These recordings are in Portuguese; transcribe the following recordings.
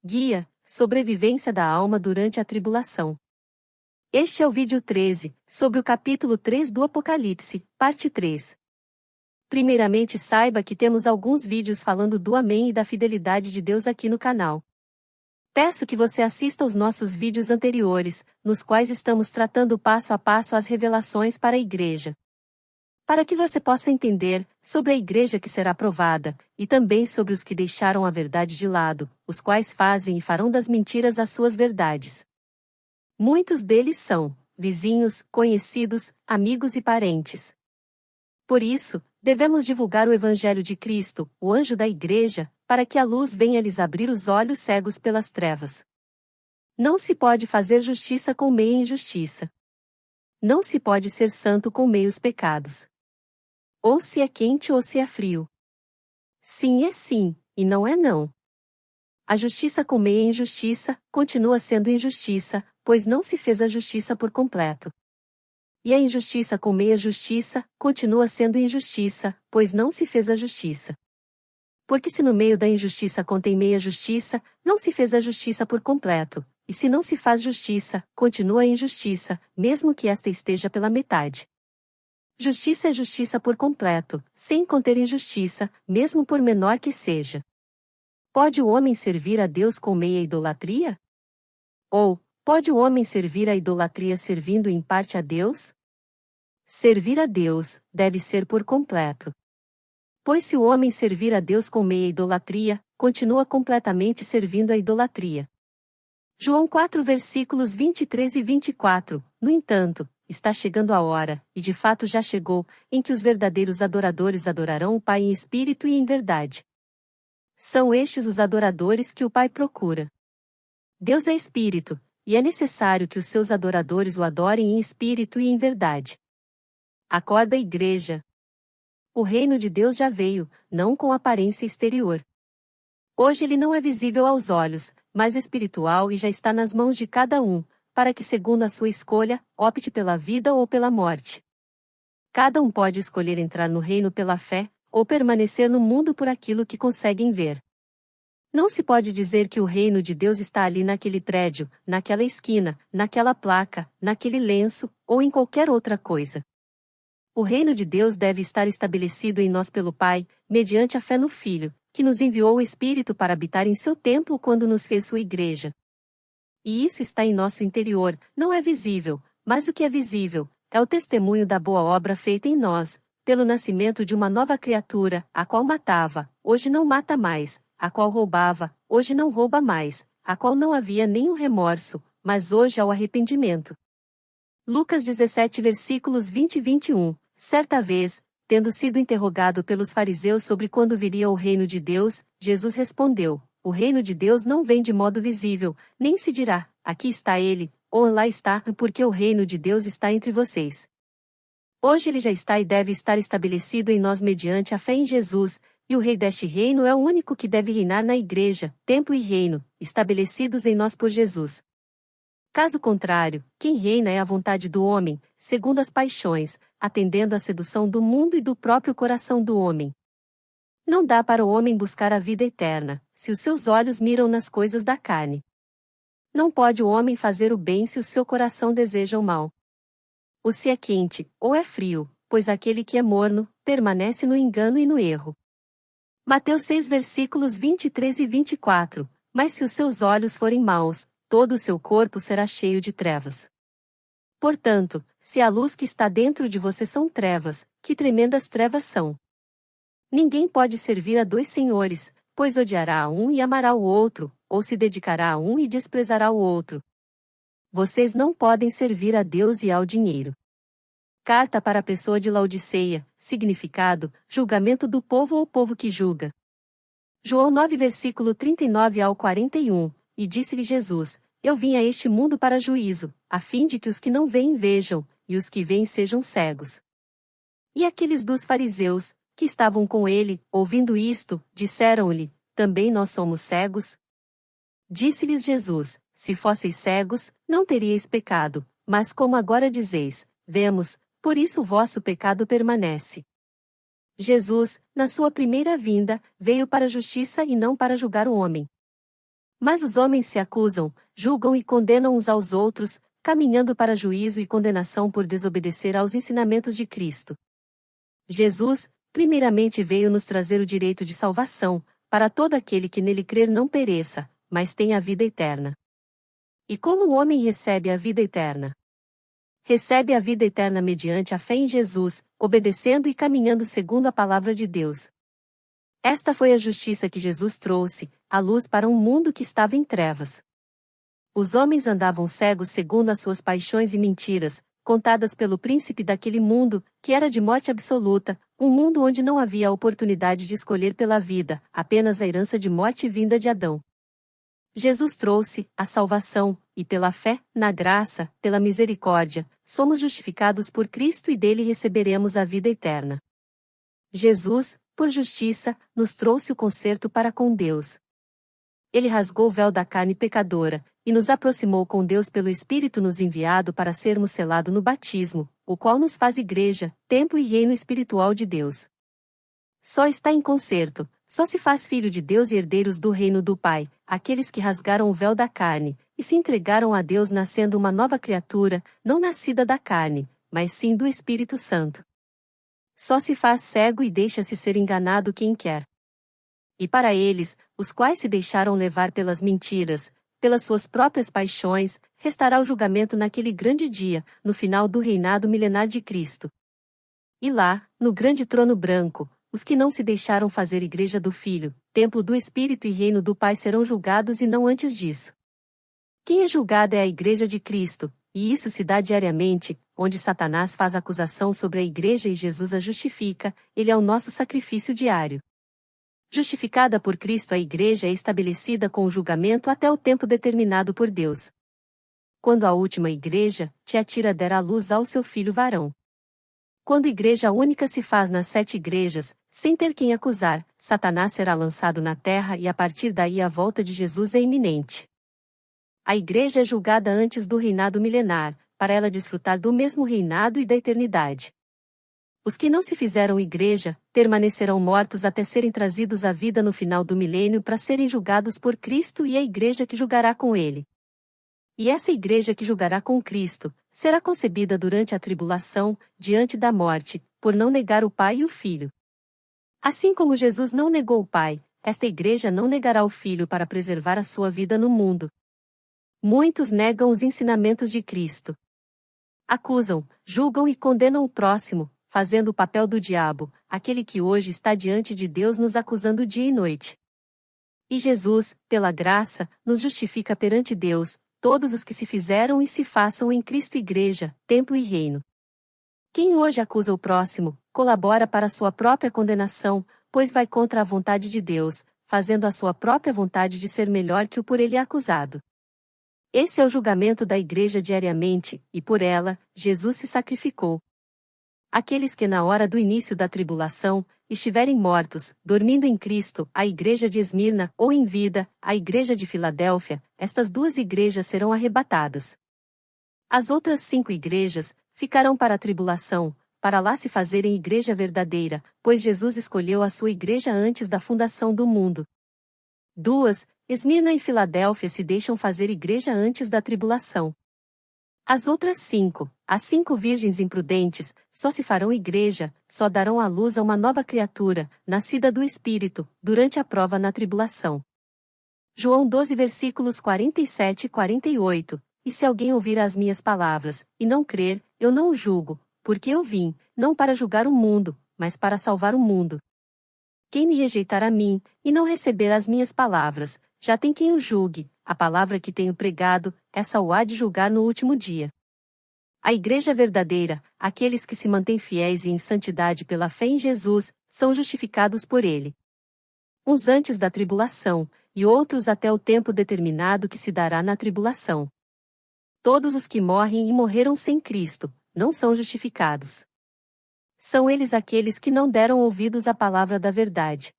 Guia, sobrevivência da alma durante a tribulação. Este é o vídeo 13, sobre o capítulo 3 do Apocalipse, parte 3. Primeiramente saiba que temos alguns vídeos falando do Amém e da fidelidade de Deus aqui no canal. Peço que você assista aos nossos vídeos anteriores, nos quais estamos tratando passo a passo as revelações para a igreja. Para que você possa entender sobre a igreja que será provada, e também sobre os que deixaram a verdade de lado, os quais fazem e farão das mentiras as suas verdades. Muitos deles são vizinhos, conhecidos, amigos e parentes. Por isso, devemos divulgar o Evangelho de Cristo, o anjo da igreja, para que a luz venha lhes abrir os olhos cegos pelas trevas. Não se pode fazer justiça com meia injustiça. Não se pode ser santo com meios pecados. Ou se é quente ou se é frio. Sim é sim, e não é não. A justiça com meia injustiça continua sendo injustiça, pois não se fez a justiça por completo. E a injustiça com meia justiça continua sendo injustiça, pois não se fez a justiça. Porque se no meio da injustiça contém meia justiça, não se fez a justiça por completo, e se não se faz justiça, continua a injustiça, mesmo que esta esteja pela metade. Justiça é justiça por completo, sem conter injustiça, mesmo por menor que seja. Pode o homem servir a Deus com meia idolatria? Ou, pode o homem servir a idolatria servindo em parte a Deus? Servir a Deus deve ser por completo. Pois se o homem servir a Deus com meia idolatria, continua completamente servindo a idolatria. João 4 versículos 23 e 24, no entanto, está chegando a hora, e de fato já chegou, em que os verdadeiros adoradores adorarão o Pai em espírito e em verdade. São estes os adoradores que o Pai procura. Deus é espírito, e é necessário que os seus adoradores o adorem em espírito e em verdade. Acorda, igreja! O reino de Deus já veio, não com aparência exterior. Hoje ele não é visível aos olhos, mas espiritual e já está nas mãos de cada um, para que segundo a sua escolha, opte pela vida ou pela morte. Cada um pode escolher entrar no reino pela fé, ou permanecer no mundo por aquilo que conseguem ver. Não se pode dizer que o reino de Deus está ali naquele prédio, naquela esquina, naquela placa, naquele lenço, ou em qualquer outra coisa. O reino de Deus deve estar estabelecido em nós pelo Pai, mediante a fé no Filho, que nos enviou o Espírito para habitar em seu templo quando nos fez sua igreja. E isso está em nosso interior, não é visível, mas o que é visível, é o testemunho da boa obra feita em nós, pelo nascimento de uma nova criatura, a qual matava, hoje não mata mais, a qual roubava, hoje não rouba mais, a qual não havia nenhum remorso, mas hoje há o arrependimento. Lucas 17 versículos 20 e 21, certa vez, tendo sido interrogado pelos fariseus sobre quando viria o reino de Deus, Jesus respondeu: o reino de Deus não vem de modo visível, nem se dirá, aqui está ele, ou lá está, porque o reino de Deus está entre vocês. Hoje ele já está e deve estar estabelecido em nós mediante a fé em Jesus, e o rei deste reino é o único que deve reinar na igreja, tempo e reino, estabelecidos em nós por Jesus. Caso contrário, quem reina é a vontade do homem, segundo as paixões, atendendo à sedução do mundo e do próprio coração do homem. Não dá para o homem buscar a vida eterna, se os seus olhos miram nas coisas da carne. Não pode o homem fazer o bem se o seu coração deseja o mal. Ou se é quente, ou é frio, pois aquele que é morno, permanece no engano e no erro. Mateus 6 versículos 23 e 24, mas se os seus olhos forem maus, todo o seu corpo será cheio de trevas. Portanto, se a luz que está dentro de você são trevas, que tremendas trevas são! Ninguém pode servir a dois senhores, pois odiará a um e amará o outro, ou se dedicará a um e desprezará o outro. Vocês não podem servir a Deus e ao dinheiro. Carta para a pessoa de Laodiceia, significado, julgamento do povo ou povo que julga. João 9 versículo 39 ao 41, e disse-lhe Jesus: eu vim a este mundo para juízo, a fim de que os que não veem vejam, e os que veem sejam cegos. E aqueles dos fariseus, que estavam com ele, ouvindo isto, disseram-lhe: também nós somos cegos? Disse-lhes Jesus: se fosseis cegos, não teríeis pecado, mas como agora dizeis, vemos, por isso o vosso pecado permanece. Jesus, na sua primeira vinda, veio para a justiça e não para julgar o homem. Mas os homens se acusam, julgam e condenam uns aos outros, caminhando para juízo e condenação por desobedecer aos ensinamentos de Cristo. Jesus, primeiramente veio nos trazer o direito de salvação, para todo aquele que nele crer não pereça, mas tenha a vida eterna. E como o homem recebe a vida eterna? Recebe a vida eterna mediante a fé em Jesus, obedecendo e caminhando segundo a palavra de Deus. Esta foi a justiça que Jesus trouxe, a luz para um mundo que estava em trevas. Os homens andavam cegos segundo as suas paixões e mentiras, contadas pelo príncipe daquele mundo, que era de morte absoluta, um mundo onde não havia a oportunidade de escolher pela vida, apenas a herança de morte vinda de Adão. Jesus trouxe a salvação, e pela fé, na graça, pela misericórdia, somos justificados por Cristo e dele receberemos a vida eterna. Jesus, por justiça, nos trouxe o conserto para com Deus. Ele rasgou o véu da carne pecadora, e nos aproximou com Deus pelo Espírito nos enviado para sermos selados no batismo, o qual nos faz igreja, templo e reino espiritual de Deus. Só está em conserto, só se faz filho de Deus e herdeiros do reino do Pai, aqueles que rasgaram o véu da carne, e se entregaram a Deus nascendo uma nova criatura, não nascida da carne, mas sim do Espírito Santo. Só se faz cego e deixa-se ser enganado quem quer. E para eles, os quais se deixaram levar pelas mentiras, pelas suas próprias paixões, restará o julgamento naquele grande dia, no final do reinado milenar de Cristo. E lá, no grande trono branco, os que não se deixaram fazer igreja do Filho, templo do Espírito e reino do Pai serão julgados e não antes disso. Quem é julgado é a igreja de Cristo, e isso se dá diariamente, onde Satanás faz acusação sobre a igreja e Jesus a justifica, ele é o nosso sacrifício diário. Justificada por Cristo, a igreja é estabelecida com o julgamento até o tempo determinado por Deus. Quando a última igreja, Tiatira der à luz ao seu filho varão. Quando igreja única se faz nas 7 igrejas, sem ter quem acusar, Satanás será lançado na terra e a partir daí a volta de Jesus é iminente. A igreja é julgada antes do reinado milenar, para ela desfrutar do mesmo reinado e da eternidade. Os que não se fizeram igreja, permanecerão mortos até serem trazidos à vida no final do milênio para serem julgados por Cristo e a igreja que julgará com ele. E essa igreja que julgará com Cristo, será concebida durante a tribulação, diante da morte, por não negar o Pai e o Filho. Assim como Jesus não negou o Pai, esta igreja não negará o Filho para preservar a sua vida no mundo. Muitos negam os ensinamentos de Cristo. Acusam, julgam e condenam o próximo, fazendo o papel do diabo, aquele que hoje está diante de Deus nos acusando dia e noite. E Jesus, pela graça, nos justifica perante Deus, todos os que se fizeram e se façam em Cristo igreja, templo e reino. Quem hoje acusa o próximo, colabora para sua própria condenação, pois vai contra a vontade de Deus, fazendo a sua própria vontade de ser melhor que o por ele acusado. Esse é o julgamento da igreja diariamente, e por ela, Jesus se sacrificou. Aqueles que na hora do início da tribulação, estiverem mortos, dormindo em Cristo, a igreja de Esmirna, ou em vida, a igreja de Filadélfia, estas 2 igrejas serão arrebatadas. As outras 5 igrejas, ficarão para a tribulação, para lá se fazerem igreja verdadeira, pois Jesus escolheu a sua igreja antes da fundação do mundo. 2, Esmirna e Filadélfia se deixam fazer igreja antes da tribulação. As outras 5, as 5 virgens imprudentes, só se farão igreja, só darão à luz a uma nova criatura, nascida do Espírito, durante a prova na tribulação. João 12 versículos 47 e 48, E se alguém ouvir as minhas palavras, e não crer, eu não o julgo, porque eu vim, não para julgar o mundo, mas para salvar o mundo. Quem me rejeitar a mim, e não receber as minhas palavras, já tem quem o julgue, a palavra que tenho pregado, essa o há de julgar no último dia. A igreja verdadeira, aqueles que se mantêm fiéis e em santidade pela fé em Jesus, são justificados por ele. Uns antes da tribulação, e outros até o tempo determinado que se dará na tribulação. Todos os que morrem e morreram sem Cristo, não são justificados. São eles aqueles que não deram ouvidos à palavra da verdade.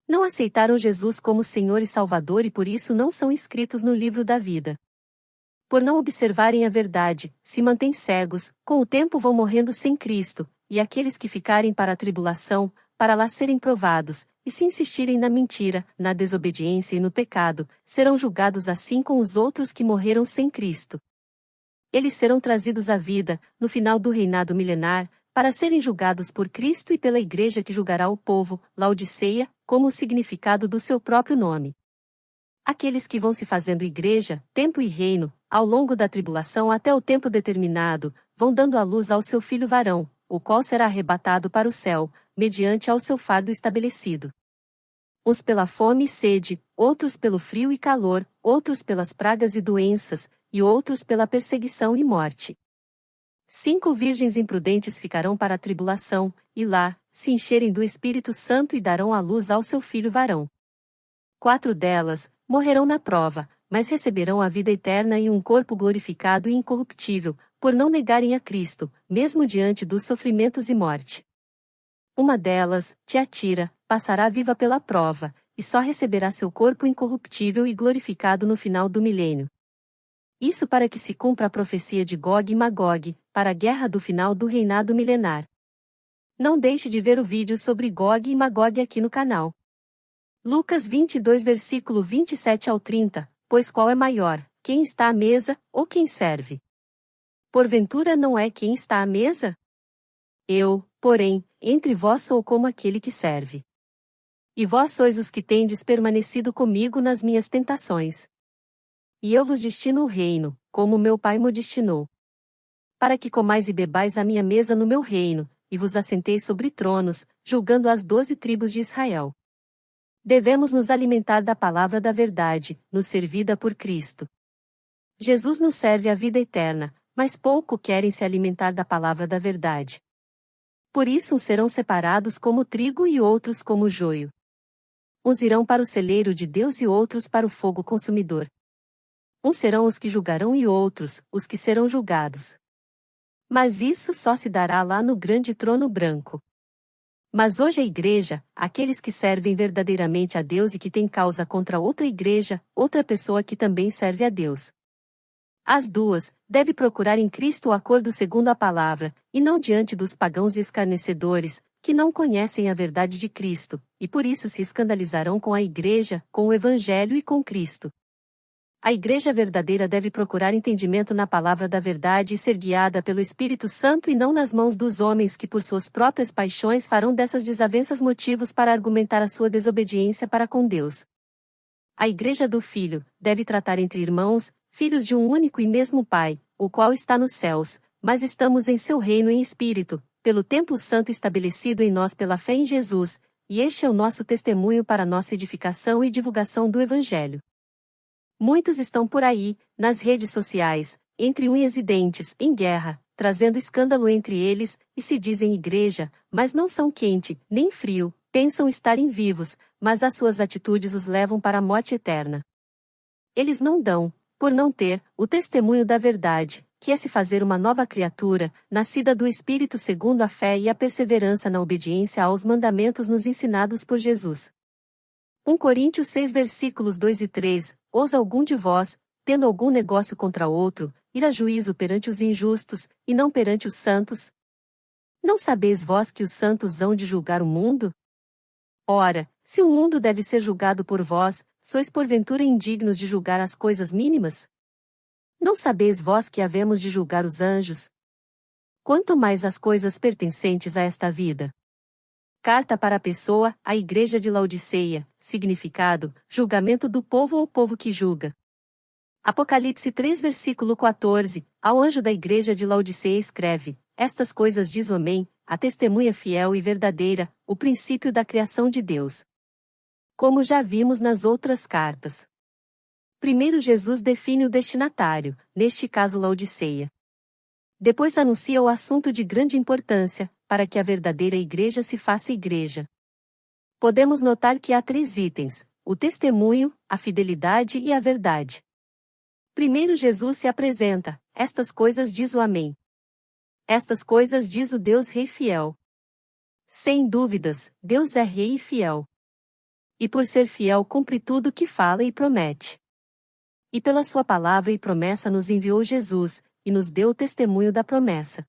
Não aceitaram Jesus como Senhor e Salvador e por isso não são inscritos no livro da vida. Por não observarem a verdade, se mantêm cegos, com o tempo vão morrendo sem Cristo, e aqueles que ficarem para a tribulação, para lá serem provados, e se insistirem na mentira, na desobediência e no pecado, serão julgados assim com os outros que morreram sem Cristo. Eles serão trazidos à vida, no final do reinado milenar, para serem julgados por Cristo e pela Igreja que julgará o povo, Laodiceia, como o significado do seu próprio nome. Aqueles que vão se fazendo igreja, tempo e reino, ao longo da tribulação até o tempo determinado, vão dando à luz ao seu filho varão, o qual será arrebatado para o céu, mediante ao seu fardo estabelecido. Uns pela fome e sede, outros pelo frio e calor, outros pelas pragas e doenças, e outros pela perseguição e morte. 5 virgens imprudentes ficarão para a tribulação, e lá, se encherem do Espírito Santo e darão à luz ao seu filho varão. 4 delas morrerão na prova, mas receberão a vida eterna e um corpo glorificado e incorruptível, por não negarem a Cristo, mesmo diante dos sofrimentos e morte. Uma delas, Tiatira, passará viva pela prova, e só receberá seu corpo incorruptível e glorificado no final do milênio. Isso para que se cumpra a profecia de Gog e Magog, para a guerra do final do reinado milenar. Não deixe de ver o vídeo sobre Gog e Magog aqui no canal. Lucas 22 versículo 27 ao 30, pois qual é maior, quem está à mesa, ou quem serve? Porventura não é quem está à mesa? Eu, porém, entre vós sou como aquele que serve. E vós sois os que tendes permanecido comigo nas minhas tentações. E eu vos destino o reino, como meu Pai me destinou. Para que comais e bebais à minha mesa no meu reino, e vos assenteis sobre tronos, julgando as 12 tribos de Israel. Devemos nos alimentar da palavra da verdade, nos servida por Cristo. Jesus nos serve a vida eterna, mas pouco querem se alimentar da palavra da verdade. Por isso uns serão separados como trigo e outros como joio. Uns irão para o celeiro de Deus e outros para o fogo consumidor. Uns serão os que julgarão e outros, os que serão julgados. Mas isso só se dará lá no grande trono branco. Mas hoje a igreja, aqueles que servem verdadeiramente a Deus e que têm causa contra outra igreja, outra pessoa que também serve a Deus. As duas, deve procurar em Cristo o acordo segundo a palavra, e não diante dos pagãos e escarnecedores, que não conhecem a verdade de Cristo, e por isso se escandalizarão com a igreja, com o Evangelho e com Cristo. A igreja verdadeira deve procurar entendimento na palavra da verdade e ser guiada pelo Espírito Santo e não nas mãos dos homens que por suas próprias paixões farão dessas desavenças motivos para argumentar a sua desobediência para com Deus. A igreja do Filho deve tratar entre irmãos, filhos de um único e mesmo Pai, o qual está nos céus, mas estamos em seu reino em espírito, pelo templo santo estabelecido em nós pela fé em Jesus, e este é o nosso testemunho para nossa edificação e divulgação do Evangelho. Muitos estão por aí, nas redes sociais, entre unhas e dentes, em guerra, trazendo escândalo entre eles, e se dizem igreja, mas não são quente, nem frio, pensam estarem vivos, mas as suas atitudes os levam para a morte eterna. Eles não dão, por não ter, o testemunho da verdade, que é se fazer uma nova criatura, nascida do Espírito segundo a fé e a perseverança na obediência aos mandamentos nos ensinados por Jesus. 1 Coríntios 6 versículos 2 e 3, ousa algum de vós, tendo algum negócio contra outro, ir a juízo perante os injustos, e não perante os santos? Não sabeis vós que os santos hão de julgar o mundo? Ora, se o mundo deve ser julgado por vós, sois porventura indignos de julgar as coisas mínimas? Não sabeis vós que havemos de julgar os anjos? Quanto mais as coisas pertencentes a esta vida. Carta para a pessoa, a Igreja de Laodiceia, significado, julgamento do povo ou povo que julga. Apocalipse 3 versículo 14, ao anjo da Igreja de Laodiceia escreve, estas coisas diz o Amém, a testemunha fiel e verdadeira, o princípio da criação de Deus. Como já vimos nas outras cartas. Primeiro Jesus define o destinatário, neste caso Laodiceia. Depois anuncia o assunto de grande importância, para que a verdadeira igreja se faça igreja. Podemos notar que há 3 itens: o testemunho, a fidelidade e a verdade. Primeiro Jesus se apresenta, estas coisas diz o Amém. Estas coisas diz o Deus Rei fiel. Sem dúvidas, Deus é Rei e fiel. E por ser fiel cumpre tudo o que fala e promete. E pela sua palavra e promessa nos enviou Jesus, e nos deu o testemunho da promessa.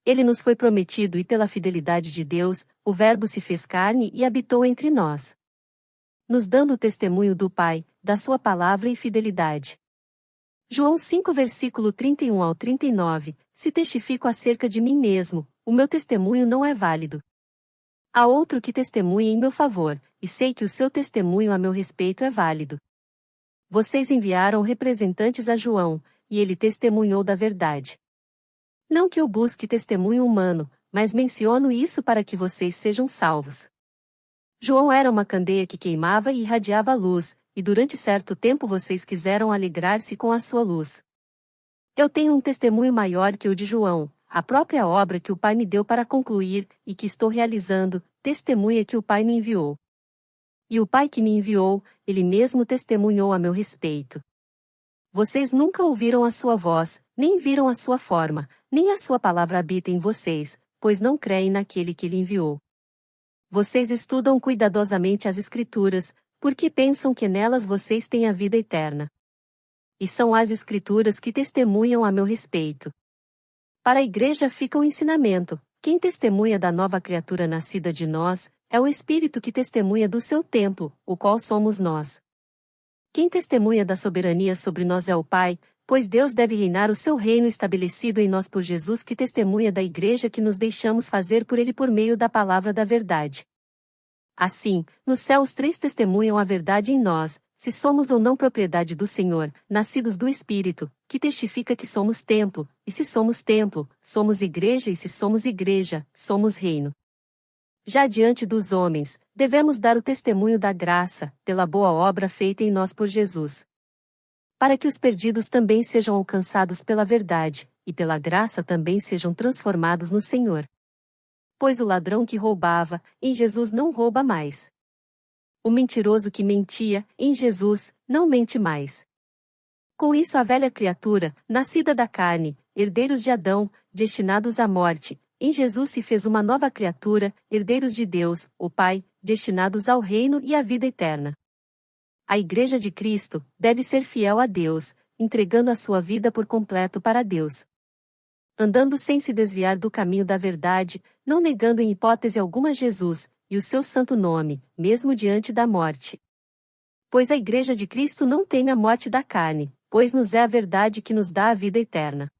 Ele nos foi prometido e pela fidelidade de Deus, o Verbo se fez carne e habitou entre nós, nos dando o testemunho do Pai, da sua palavra e fidelidade. João 5 versículo 31 ao 39, se testifico acerca de mim mesmo, o meu testemunho não é válido. Há outro que testemunha em meu favor, e sei que o seu testemunho a meu respeito é válido. Vocês enviaram representantes a João, e ele testemunhou da verdade. Não que eu busque testemunho humano, mas menciono isso para que vocês sejam salvos. João era uma candeia que queimava e irradiava luz, e durante certo tempo vocês quiseram alegrar-se com a sua luz. Eu tenho um testemunho maior que o de João, a própria obra que o Pai me deu para concluir, e que estou realizando, testemunha que o Pai me enviou. E o Pai que me enviou, ele mesmo testemunhou a meu respeito. Vocês nunca ouviram a sua voz, nem viram a sua forma, nem a sua palavra habita em vocês, pois não creem naquele que ele enviou. Vocês estudam cuidadosamente as Escrituras, porque pensam que nelas vocês têm a vida eterna. E são as Escrituras que testemunham a meu respeito. Para a igreja fica o ensinamento: quem testemunha da nova criatura nascida de nós, é o Espírito que testemunha do seu templo, o qual somos nós. Quem testemunha da soberania sobre nós é o Pai, pois Deus deve reinar o seu reino estabelecido em nós por Jesus, que testemunha da igreja que nos deixamos fazer por ele por meio da palavra da verdade. Assim, no céu os três testemunham a verdade em nós, se somos ou não propriedade do Senhor, nascidos do Espírito, que testifica que somos templo, e se somos templo, somos igreja, e se somos igreja, somos reino. Já diante dos homens, devemos dar o testemunho da graça, pela boa obra feita em nós por Jesus. Para que os perdidos também sejam alcançados pela verdade, e pela graça também sejam transformados no Senhor. Pois o ladrão que roubava, em Jesus não rouba mais. O mentiroso que mentia, em Jesus, não mente mais. Com isso a velha criatura, nascida da carne, herdeiros de Adão, destinados à morte, em Jesus se fez uma nova criatura, herdeiros de Deus, o Pai, destinados ao reino e à vida eterna. A Igreja de Cristo deve ser fiel a Deus, entregando a sua vida por completo para Deus. Andando sem se desviar do caminho da verdade, não negando em hipótese alguma Jesus, e o seu santo nome, mesmo diante da morte. Pois a Igreja de Cristo não teme a morte da carne, pois nos é a verdade que nos dá a vida eterna.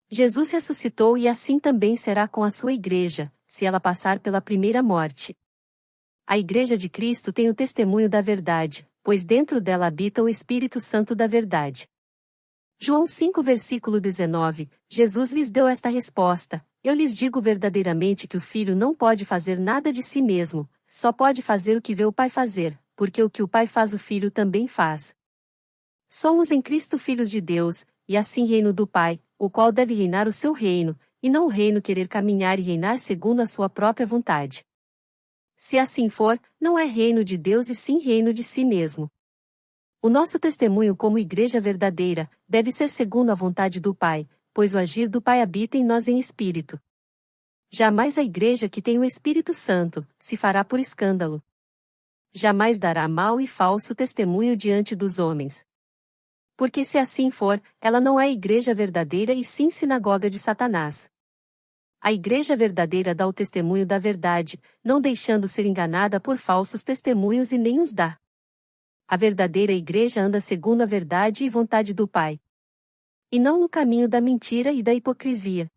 Jesus ressuscitou e assim também será com a sua Igreja, se ela passar pela primeira morte. A Igreja de Cristo tem o testemunho da verdade, pois dentro dela habita o Espírito Santo da verdade. João 5 versículo 19, Jesus lhes deu esta resposta: eu lhes digo verdadeiramente que o Filho não pode fazer nada de si mesmo, só pode fazer o que vê o Pai fazer, porque o que o Pai faz o Filho também faz. Somos em Cristo filhos de Deus, e assim reino do Pai, o qual deve reinar o seu reino, e não o reino querer caminhar e reinar segundo a sua própria vontade. Se assim for, não é reino de Deus e sim reino de si mesmo. O nosso testemunho como igreja verdadeira, deve ser segundo a vontade do Pai, pois o agir do Pai habita em nós em espírito. Jamais a igreja que tem o Espírito Santo, se fará por escândalo. Jamais dará mau e falso testemunho diante dos homens. Porque se assim for, ela não é igreja verdadeira e sim sinagoga de Satanás. A igreja verdadeira dá o testemunho da verdade, não deixando ser enganada por falsos testemunhos e nem os dá. A verdadeira igreja anda segundo a verdade e vontade do Pai. E não no caminho da mentira e da hipocrisia.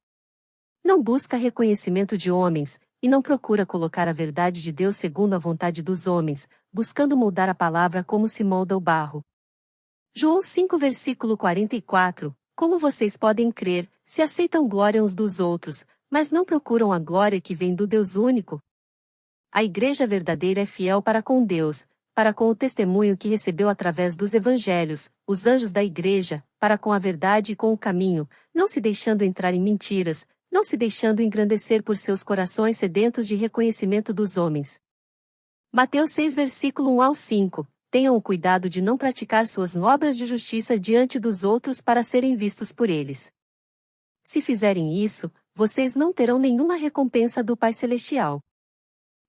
Não busca reconhecimento de homens, e não procura colocar a verdade de Deus segundo a vontade dos homens, buscando moldar a palavra como se molda o barro. João 5 versículo 44, como vocês podem crer, se aceitam glória uns dos outros, mas não procuram a glória que vem do Deus único? A igreja verdadeira é fiel para com Deus, para com o testemunho que recebeu através dos evangelhos, os anjos da igreja, para com a verdade e com o caminho, não se deixando entrar em mentiras, não se deixando engrandecer por seus corações sedentos de reconhecimento dos homens. Mateus 6 versículo 1 ao 5, tenham o cuidado de não praticar suas obras de justiça diante dos outros para serem vistos por eles. Se fizerem isso, vocês não terão nenhuma recompensa do Pai Celestial.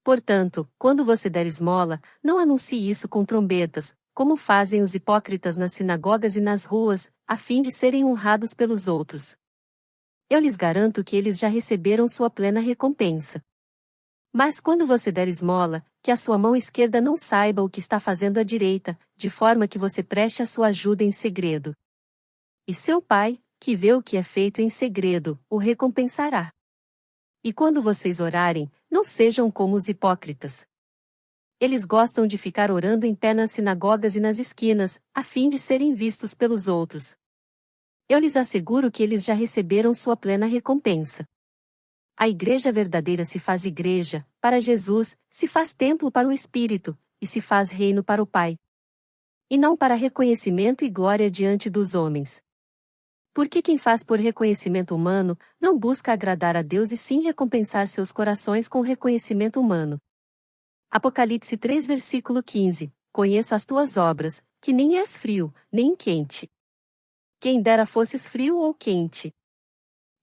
Portanto, quando você der esmola, não anuncie isso com trombetas, como fazem os hipócritas nas sinagogas e nas ruas, a fim de serem honrados pelos outros. Eu lhes garanto que eles já receberam sua plena recompensa. Mas quando você der esmola, que a sua mão esquerda não saiba o que está fazendo a direita, de forma que você preste a sua ajuda em segredo. E seu pai, que vê o que é feito em segredo, o recompensará. E quando vocês orarem, não sejam como os hipócritas. Eles gostam de ficar orando em pé nas sinagogas e nas esquinas, a fim de serem vistos pelos outros. Eu lhes asseguro que eles já receberam sua plena recompensa. A igreja verdadeira se faz igreja, para Jesus, se faz templo para o Espírito, e se faz reino para o Pai. E não para reconhecimento e glória diante dos homens. Porque quem faz por reconhecimento humano, não busca agradar a Deus e sim recompensar seus corações com reconhecimento humano. Apocalipse 3 versículo 15. Conheço as tuas obras, que nem és frio, nem quente. Quem dera fosses frio ou quente.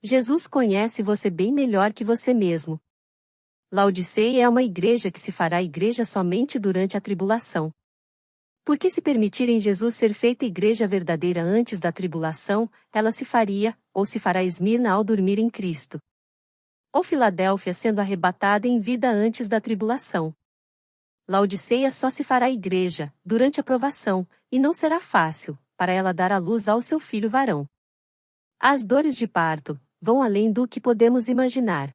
Jesus conhece você bem melhor que você mesmo. Laodiceia é uma igreja que se fará igreja somente durante a tribulação. Porque se permitirem Jesus ser feita igreja verdadeira antes da tribulação, ela se faria, ou se fará Esmirna ao dormir em Cristo. Ou Filadélfia sendo arrebatada em vida antes da tribulação. Laodiceia só se fará igreja, durante a provação, e não será fácil, para ela dar à luz ao seu filho varão. As dores de parto vão além do que podemos imaginar.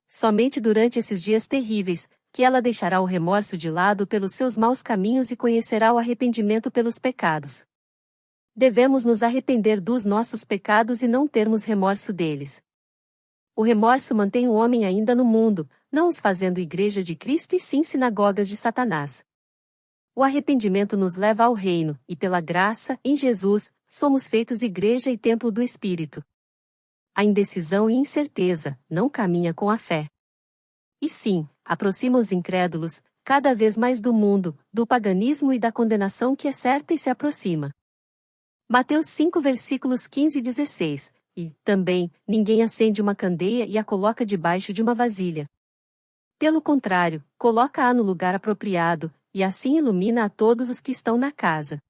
Somente durante esses dias terríveis, que ela deixará o remorso de lado pelos seus maus caminhos e conhecerá o arrependimento pelos pecados. Devemos nos arrepender dos nossos pecados e não termos remorso deles. O remorso mantém o homem ainda no mundo, não os fazendo igreja de Cristo e sim sinagogas de Satanás. O arrependimento nos leva ao reino, e pela graça, em Jesus, somos feitos igreja e templo do Espírito. A indecisão e incerteza não caminha com a fé. E sim, aproxima os incrédulos, cada vez mais do mundo, do paganismo e da condenação que é certa e se aproxima. Mateus 5 versículos 15 e 16, e, também, ninguém acende uma candeia e a coloca debaixo de uma vasilha. Pelo contrário, coloca-a no lugar apropriado, e assim ilumina a todos os que estão na casa.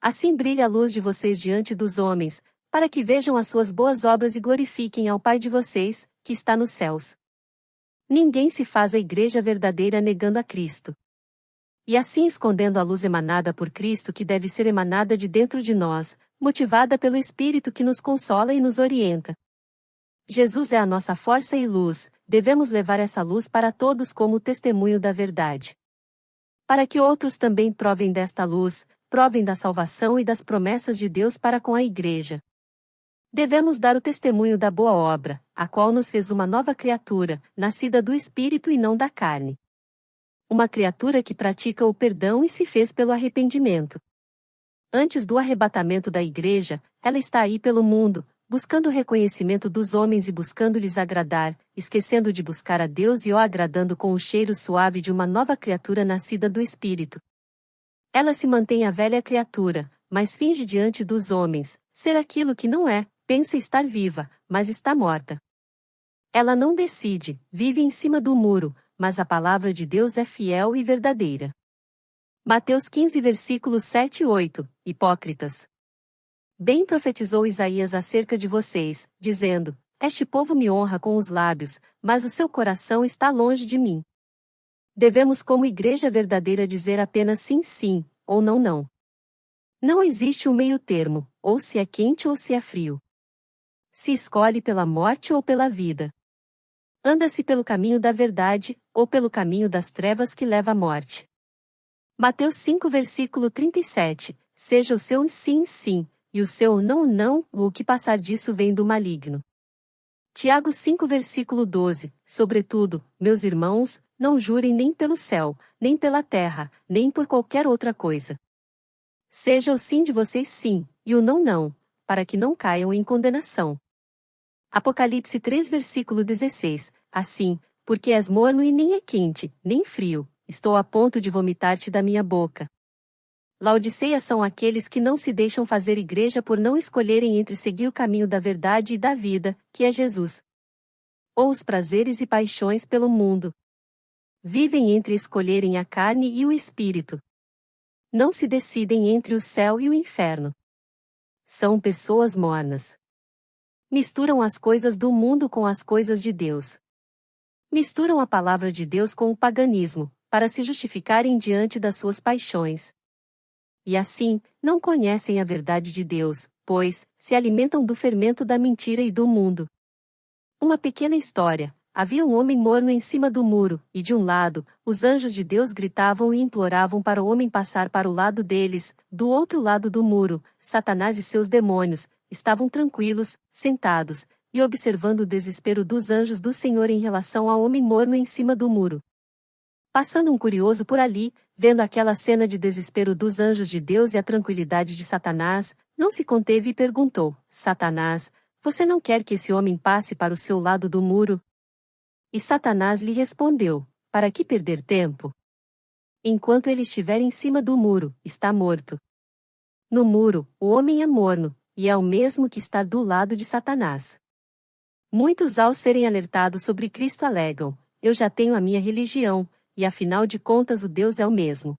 Assim brilha a luz de vocês diante dos homens, para que vejam as suas boas obras e glorifiquem ao Pai de vocês, que está nos céus. Ninguém se faz a igreja verdadeira negando a Cristo. E assim escondendo a luz emanada por Cristo que deve ser emanada de dentro de nós, motivada pelo Espírito que nos consola e nos orienta. Jesus é a nossa força e luz, devemos levar essa luz para todos como testemunho da verdade. Para que outros também provem desta luz, provem da salvação e das promessas de Deus para com a igreja. Devemos dar o testemunho da boa obra, a qual nos fez uma nova criatura, nascida do Espírito e não da carne. Uma criatura que pratica o perdão e se fez pelo arrependimento. Antes do arrebatamento da igreja, ela está aí pelo mundo, buscando o reconhecimento dos homens e buscando-lhes agradar, esquecendo de buscar a Deus e o agradando com o cheiro suave de uma nova criatura nascida do Espírito. Ela se mantém a velha criatura, mas finge diante dos homens ser aquilo que não é, pensa estar viva, mas está morta. Ela não decide, vive em cima do muro, mas a palavra de Deus é fiel e verdadeira. Mateus 15 versículos 7 e 8, Hipócritas. Bem profetizou Isaías acerca de vocês, dizendo: Este povo me honra com os lábios, mas o seu coração está longe de mim. Devemos como igreja verdadeira dizer apenas sim sim, ou não não. Não existe um meio termo, ou se é quente ou se é frio. Se escolhe pela morte ou pela vida. Anda-se pelo caminho da verdade, ou pelo caminho das trevas que leva à morte. Mateus 5 versículo 37, seja o seu sim sim, e o seu não não, o que passar disso vem do maligno. Tiago 5 versículo 12, sobretudo, meus irmãos, não jurem nem pelo céu, nem pela terra, nem por qualquer outra coisa. Seja o sim de vocês sim, e o não não, para que não caiam em condenação. Apocalipse 3 versículo 16, assim, porque és morno e nem é quente, nem frio, estou a ponto de vomitar-te da minha boca. Laodiceia são aqueles que não se deixam fazer igreja por não escolherem entre seguir o caminho da verdade e da vida, que é Jesus. Ou os prazeres e paixões pelo mundo. Vivem entre escolherem a carne e o espírito. Não se decidem entre o céu e o inferno. São pessoas mornas. Misturam as coisas do mundo com as coisas de Deus. Misturam a palavra de Deus com o paganismo, para se justificarem diante das suas paixões. E assim, não conhecem a verdade de Deus, pois se alimentam do fermento da mentira e do mundo. Uma pequena história. Havia um homem morno em cima do muro, e de um lado, os anjos de Deus gritavam e imploravam para o homem passar para o lado deles, do outro lado do muro, Satanás e seus demônios estavam tranquilos, sentados, e observando o desespero dos anjos do Senhor em relação ao homem morno em cima do muro. Passando um curioso por ali, vendo aquela cena de desespero dos anjos de Deus e a tranquilidade de Satanás, não se conteve e perguntou: Satanás, você não quer que esse homem passe para o seu lado do muro? E Satanás lhe respondeu: para que perder tempo? Enquanto ele estiver em cima do muro, está morto. No muro, o homem é morno, e é o mesmo que está do lado de Satanás. Muitos, ao serem alertados sobre Cristo, alegam: eu já tenho a minha religião, e afinal de contas o Deus é o mesmo.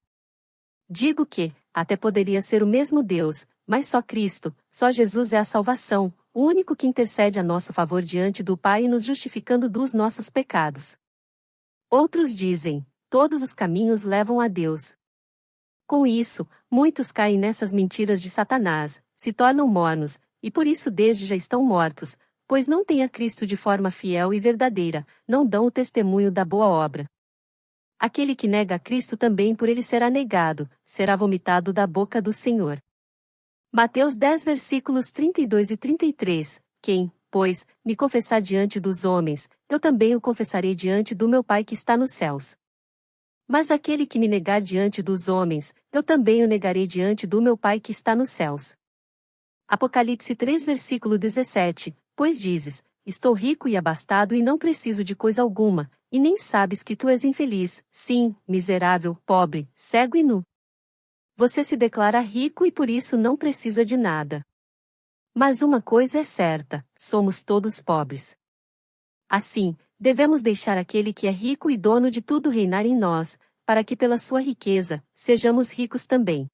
Digo que, até poderia ser o mesmo Deus, mas só Cristo, só Jesus é a salvação, o único que intercede a nosso favor diante do Pai nos justificando dos nossos pecados. Outros dizem: todos os caminhos levam a Deus. Com isso, muitos caem nessas mentiras de Satanás, se tornam mornos, e por isso desde já estão mortos, pois não têm a Cristo de forma fiel e verdadeira, não dão o testemunho da boa obra. Aquele que nega a Cristo também por ele será negado, será vomitado da boca do Senhor. Mateus 10 versículos 32 e 33, quem, pois, me confessar diante dos homens, eu também o confessarei diante do meu Pai que está nos céus. Mas aquele que me negar diante dos homens, eu também o negarei diante do meu Pai que está nos céus. Apocalipse 3 versículo 17, pois dizes: estou rico e abastado e não preciso de coisa alguma, e nem sabes que tu és infeliz, sim, miserável, pobre, cego e nu. Você se declara rico e por isso não precisa de nada. Mas uma coisa é certa: somos todos pobres. Assim, devemos deixar aquele que é rico e dono de tudo reinar em nós, para que pela sua riqueza, sejamos ricos também.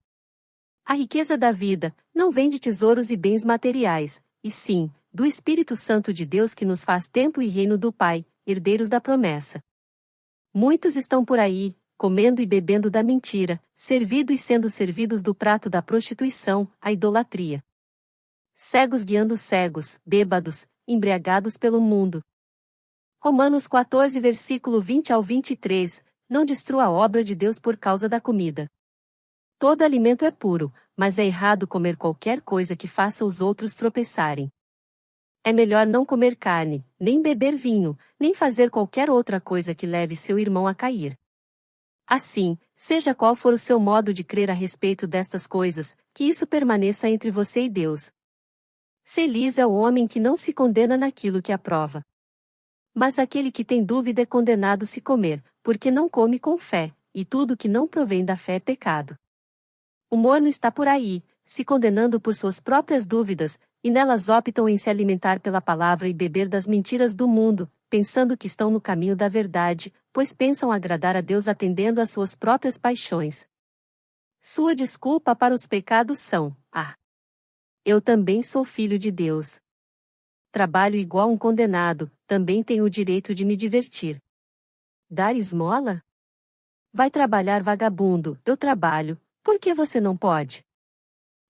A riqueza da vida não vem de tesouros e bens materiais, e sim, do Espírito Santo de Deus que nos faz templo e reino do Pai, herdeiros da promessa. Muitos estão por aí, comendo e bebendo da mentira, servindo e sendo servidos do prato da prostituição, a idolatria. Cegos guiando cegos, bêbados, embriagados pelo mundo. Romanos 14 versículo 20 ao 23, não destrua a obra de Deus por causa da comida. Todo alimento é puro, mas é errado comer qualquer coisa que faça os outros tropeçarem. É melhor não comer carne, nem beber vinho, nem fazer qualquer outra coisa que leve seu irmão a cair. Assim, seja qual for o seu modo de crer a respeito destas coisas, que isso permaneça entre você e Deus. Feliz é o homem que não se condena naquilo que aprova. Mas aquele que tem dúvida é condenado se comer, porque não come com fé, e tudo que não provém da fé é pecado. O morno está por aí, se condenando por suas próprias dúvidas, e nelas optam em se alimentar pela palavra e beber das mentiras do mundo, pensando que estão no caminho da verdade, pois pensam agradar a Deus atendendo às suas próprias paixões. Sua desculpa para os pecados são: eu também sou filho de Deus. Trabalho igual um condenado, também tenho o direito de me divertir. Dar esmola? Vai trabalhar, vagabundo, eu trabalho, por que você não pode?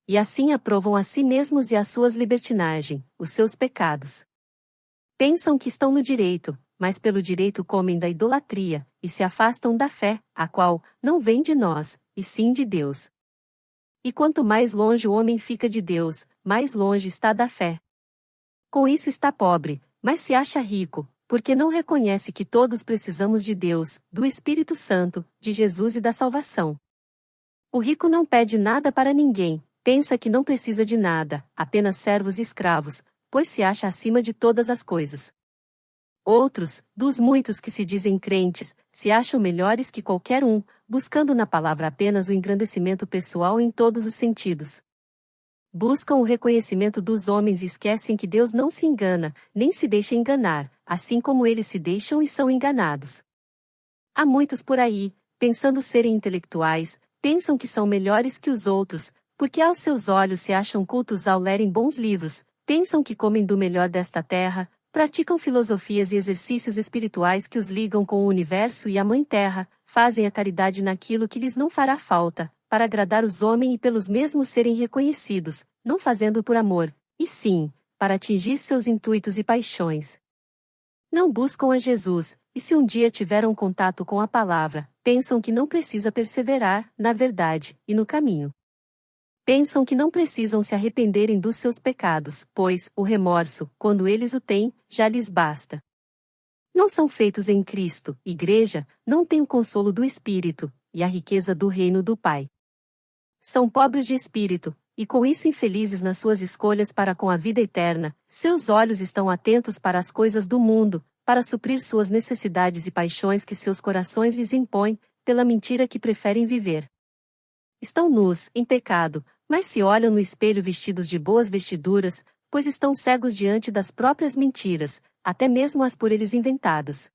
E assim aprovam a si mesmos e as suas libertinagens, os seus pecados. Pensam que estão no direito, mas pelo direito comem da idolatria, e se afastam da fé, a qual não vem de nós, e sim de Deus. E quanto mais longe o homem fica de Deus, mais longe está da fé. Com isso está pobre, mas se acha rico, porque não reconhece que todos precisamos de Deus, do Espírito Santo, de Jesus e da salvação. O rico não pede nada para ninguém, pensa que não precisa de nada, apenas servos e escravos, pois se acha acima de todas as coisas. Outros, dos muitos que se dizem crentes, se acham melhores que qualquer um, buscando na palavra apenas o engrandecimento pessoal em todos os sentidos. Buscam o reconhecimento dos homens e esquecem que Deus não se engana, nem se deixa enganar, assim como eles se deixam e são enganados. Há muitos por aí, pensando serem intelectuais, pensam que são melhores que os outros, porque aos seus olhos se acham cultos ao lerem bons livros, Pensam que comem do melhor desta terra, praticam filosofias e exercícios espirituais que os ligam com o universo e a Mãe Terra, fazem a caridade naquilo que lhes não fará falta, para agradar os homens e pelos mesmos serem reconhecidos, não fazendo por amor, e sim, para atingir seus intuitos e paixões. Não buscam a Jesus, e se um dia tiveram contato com a palavra, pensam que não precisa perseverar, na verdade, e no caminho. Pensam que não precisam se arrependerem dos seus pecados, pois, o remorso, quando eles o têm, já lhes basta. Não são feitos em Cristo, Igreja, não têm o consolo do Espírito, e a riqueza do reino do Pai. São pobres de espírito, e com isso infelizes nas suas escolhas para com a vida eterna, seus olhos estão atentos para as coisas do mundo, para suprir suas necessidades e paixões que seus corações lhes impõem, pela mentira que preferem viver. Estão nus, em pecado, mas se olham no espelho vestidos de boas vestiduras, pois estão cegos diante das próprias mentiras, até mesmo as por eles inventadas.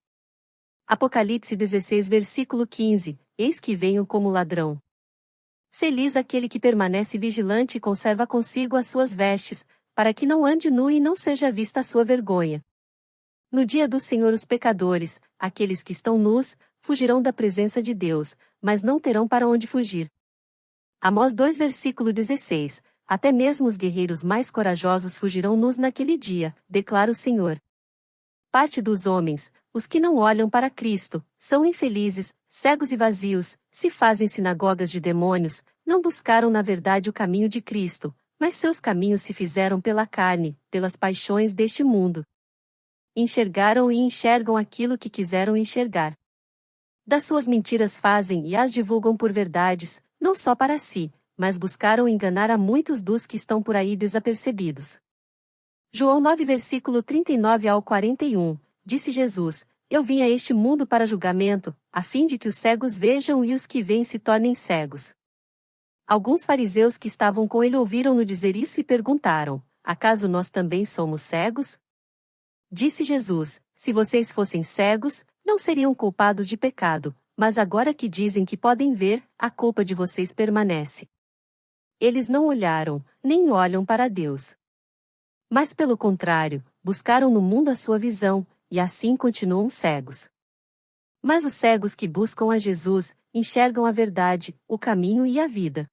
Apocalipse 16 versículo 15, Eis que venho como ladrão. Feliz aquele que permanece vigilante e conserva consigo as suas vestes, para que não ande nu e não seja vista a sua vergonha. No dia do Senhor os pecadores, aqueles que estão nus, fugirão da presença de Deus, mas não terão para onde fugir. Amós 2 versículo 16, Até mesmo os guerreiros mais corajosos fugirão nus naquele dia, declara o Senhor. Parte dos homens, os que não olham para Cristo, são infelizes, cegos e vazios, se fazem sinagogas de demônios, não buscaram na verdade o caminho de Cristo, mas seus caminhos se fizeram pela carne, pelas paixões deste mundo. Enxergaram e enxergam aquilo que quiseram enxergar. Das suas mentiras fazem e as divulgam por verdades, não só para si, mas buscaram enganar a muitos dos que estão por aí desapercebidos. João 9 versículo 39 ao 41, disse Jesus, Eu vim a este mundo para julgamento, a fim de que os cegos vejam e os que veem se tornem cegos. Alguns fariseus que estavam com ele ouviram-no dizer isso e perguntaram, Acaso nós também somos cegos? Disse Jesus, Se vocês fossem cegos, não seriam culpados de pecado, mas agora que dizem que podem ver, a culpa de vocês permanece. Eles não olharam, nem olham para Deus. Mas pelo contrário, buscaram no mundo a sua visão, e assim continuam cegos. Mas os cegos que buscam a Jesus, enxergam a verdade, o caminho e a vida.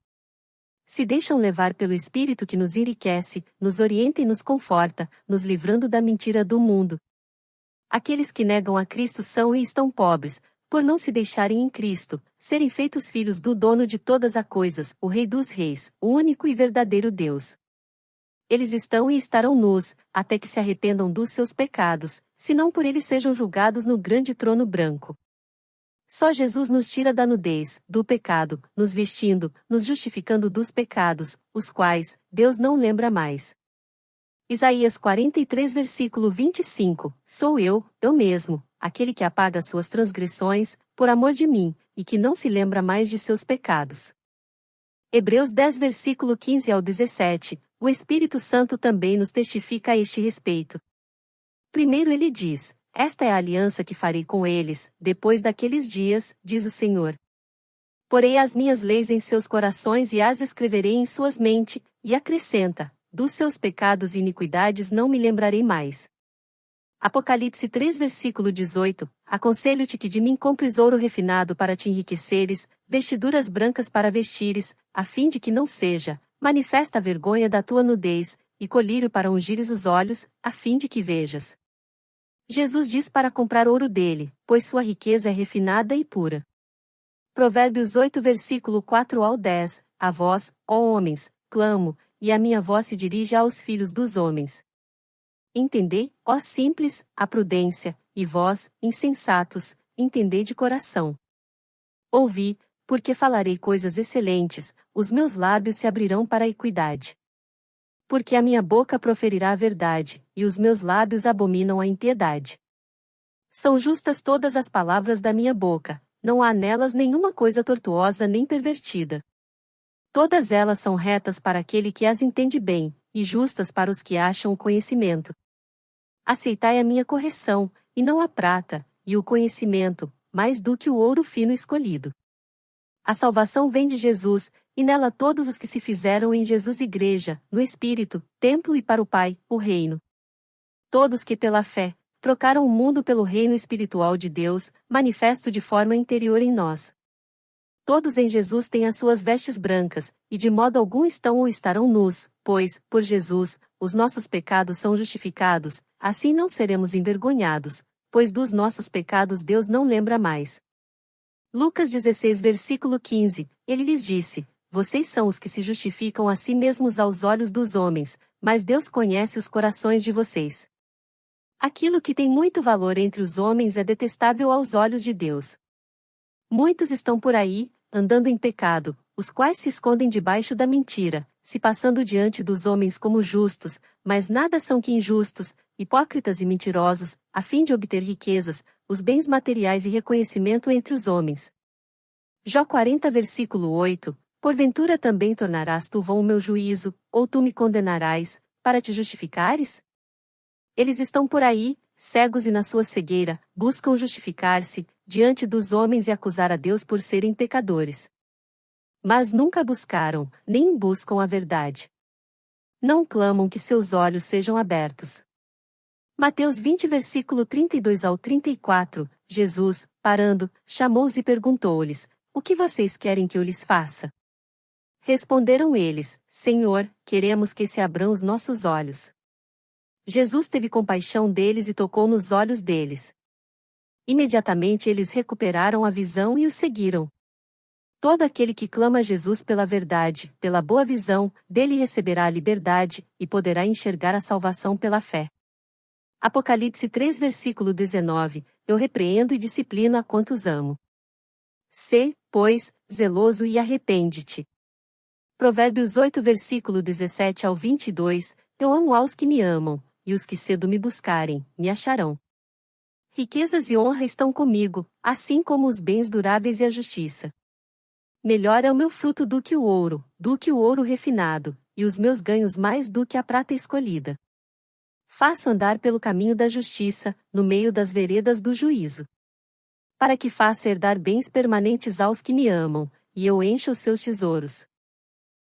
Se deixam levar pelo Espírito que nos enriquece, nos orienta e nos conforta, nos livrando da mentira do mundo. Aqueles que negam a Cristo são e estão pobres, por não se deixarem em Cristo, serem feitos filhos do dono de todas as coisas, o Rei dos Reis, o único e verdadeiro Deus. Eles estão e estarão nus, até que se arrependam dos seus pecados, senão por eles sejam julgados no grande trono branco. Só Jesus nos tira da nudez, do pecado, nos vestindo, nos justificando dos pecados, os quais Deus não lembra mais. Isaías 43 versículo 25, Sou eu mesmo, aquele que apaga suas transgressões, por amor de mim, e que não se lembra mais de seus pecados. Hebreus 10 versículo 15 ao 17, O Espírito Santo também nos testifica a este respeito. Primeiro ele diz, Esta é a aliança que farei com eles, depois daqueles dias, diz o Senhor. Porei as minhas leis em seus corações e as escreverei em suas mentes, e acrescenta, dos seus pecados e iniquidades não me lembrarei mais. Apocalipse 3 versículo 18, Aconselho-te que de mim compres ouro refinado para te enriqueceres, vestiduras brancas para vestires, a fim de que não seja, manifesta a vergonha da tua nudez, e colírio para ungires os olhos, a fim de que vejas. Jesus diz para comprar ouro dele, pois sua riqueza é refinada e pura. Provérbios 8 versículo 4 ao 10, A vós, ó homens, clamo, e a minha voz se dirige aos filhos dos homens. Entendei, ó simples, a prudência, e vós, insensatos, entendei de coração. Ouvi, porque falarei coisas excelentes, os meus lábios se abrirão para a equidade. Porque a minha boca proferirá a verdade, e os meus lábios abominam a impiedade. São justas todas as palavras da minha boca, não há nelas nenhuma coisa tortuosa nem pervertida. Todas elas são retas para aquele que as entende bem, e justas para os que acham o conhecimento. Aceitai a minha correção, e não a prata, e o conhecimento, mais do que o ouro fino escolhido. A salvação vem de Jesus, e nela todos os que se fizeram em Jesus igreja, no Espírito, templo e para o Pai, o reino. Todos que pela fé, trocaram o mundo pelo reino espiritual de Deus, manifesto de forma interior em nós. Todos em Jesus têm as suas vestes brancas, e de modo algum estão ou estarão nus, pois, por Jesus, os nossos pecados são justificados, assim não seremos envergonhados, pois dos nossos pecados Deus não lembra mais. Lucas 16 versículo 15, ele lhes disse: Vocês são os que se justificam a si mesmos aos olhos dos homens, mas Deus conhece os corações de vocês. Aquilo que tem muito valor entre os homens é detestável aos olhos de Deus. Muitos estão por aí, andando em pecado, os quais se escondem debaixo da mentira, se passando diante dos homens como justos, mas nada são que injustos, hipócritas e mentirosos, a fim de obter riquezas, os bens materiais e reconhecimento entre os homens. Jó 40 versículo 8, Porventura também tornarás tu vão o meu juízo, ou tu me condenarás, para te justificares? Eles estão por aí, cegos e na sua cegueira, buscam justificar-se, diante dos homens e acusar a Deus por serem pecadores. Mas nunca buscaram, nem buscam a verdade. Não clamam que seus olhos sejam abertos. Mateus 20 versículo 32 ao 34, Jesus, parando, chamou-os e perguntou-lhes: O que vocês querem que eu lhes faça? Responderam eles: Senhor, queremos que se abram os nossos olhos. Jesus teve compaixão deles e tocou nos olhos deles. Imediatamente eles recuperaram a visão e o seguiram. Todo aquele que clama a Jesus pela verdade, pela boa visão, dele receberá a liberdade, e poderá enxergar a salvação pela fé. Apocalipse 3 versículo 19, Eu repreendo e disciplino a quantos amo. Sê, pois, zeloso e arrepende-te. Provérbios 8 versículo 17 ao 22, Eu amo aos que me amam, e os que cedo me buscarem, me acharão. Riquezas e honra estão comigo, assim como os bens duráveis e a justiça. Melhor é o meu fruto do que o ouro refinado, e os meus ganhos mais do que a prata escolhida. Faço andar pelo caminho da justiça, no meio das veredas do juízo. Para que faça herdar bens permanentes aos que me amam, e eu encha os seus tesouros.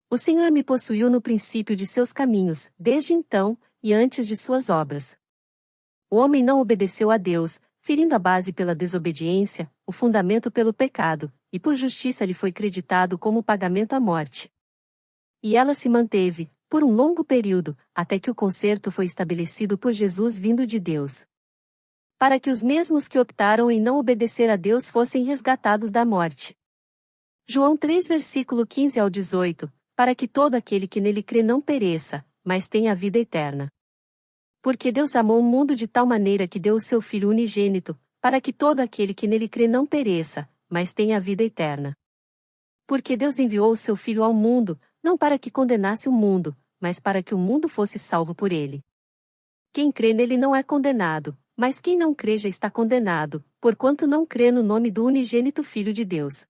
O Senhor me possuiu no princípio de seus caminhos, desde então, e antes de suas obras. O homem não obedeceu a Deus, ferindo a base pela desobediência, o fundamento pelo pecado, e por justiça lhe foi creditado como pagamento à morte. E ela se manteve, por um longo período, até que o conserto foi estabelecido por Jesus vindo de Deus. Para que os mesmos que optaram em não obedecer a Deus fossem resgatados da morte. João 3 versículo 15 ao 18, Para que todo aquele que nele crê não pereça, mas tenha a vida eterna. Porque Deus amou o mundo de tal maneira que deu o seu Filho unigênito, para que todo aquele que nele crê não pereça, mas tenha a vida eterna. Porque Deus enviou o seu Filho ao mundo, não para que condenasse o mundo, mas para que o mundo fosse salvo por ele. Quem crê nele não é condenado, mas quem não crê já está condenado, porquanto não crê no nome do unigênito Filho de Deus.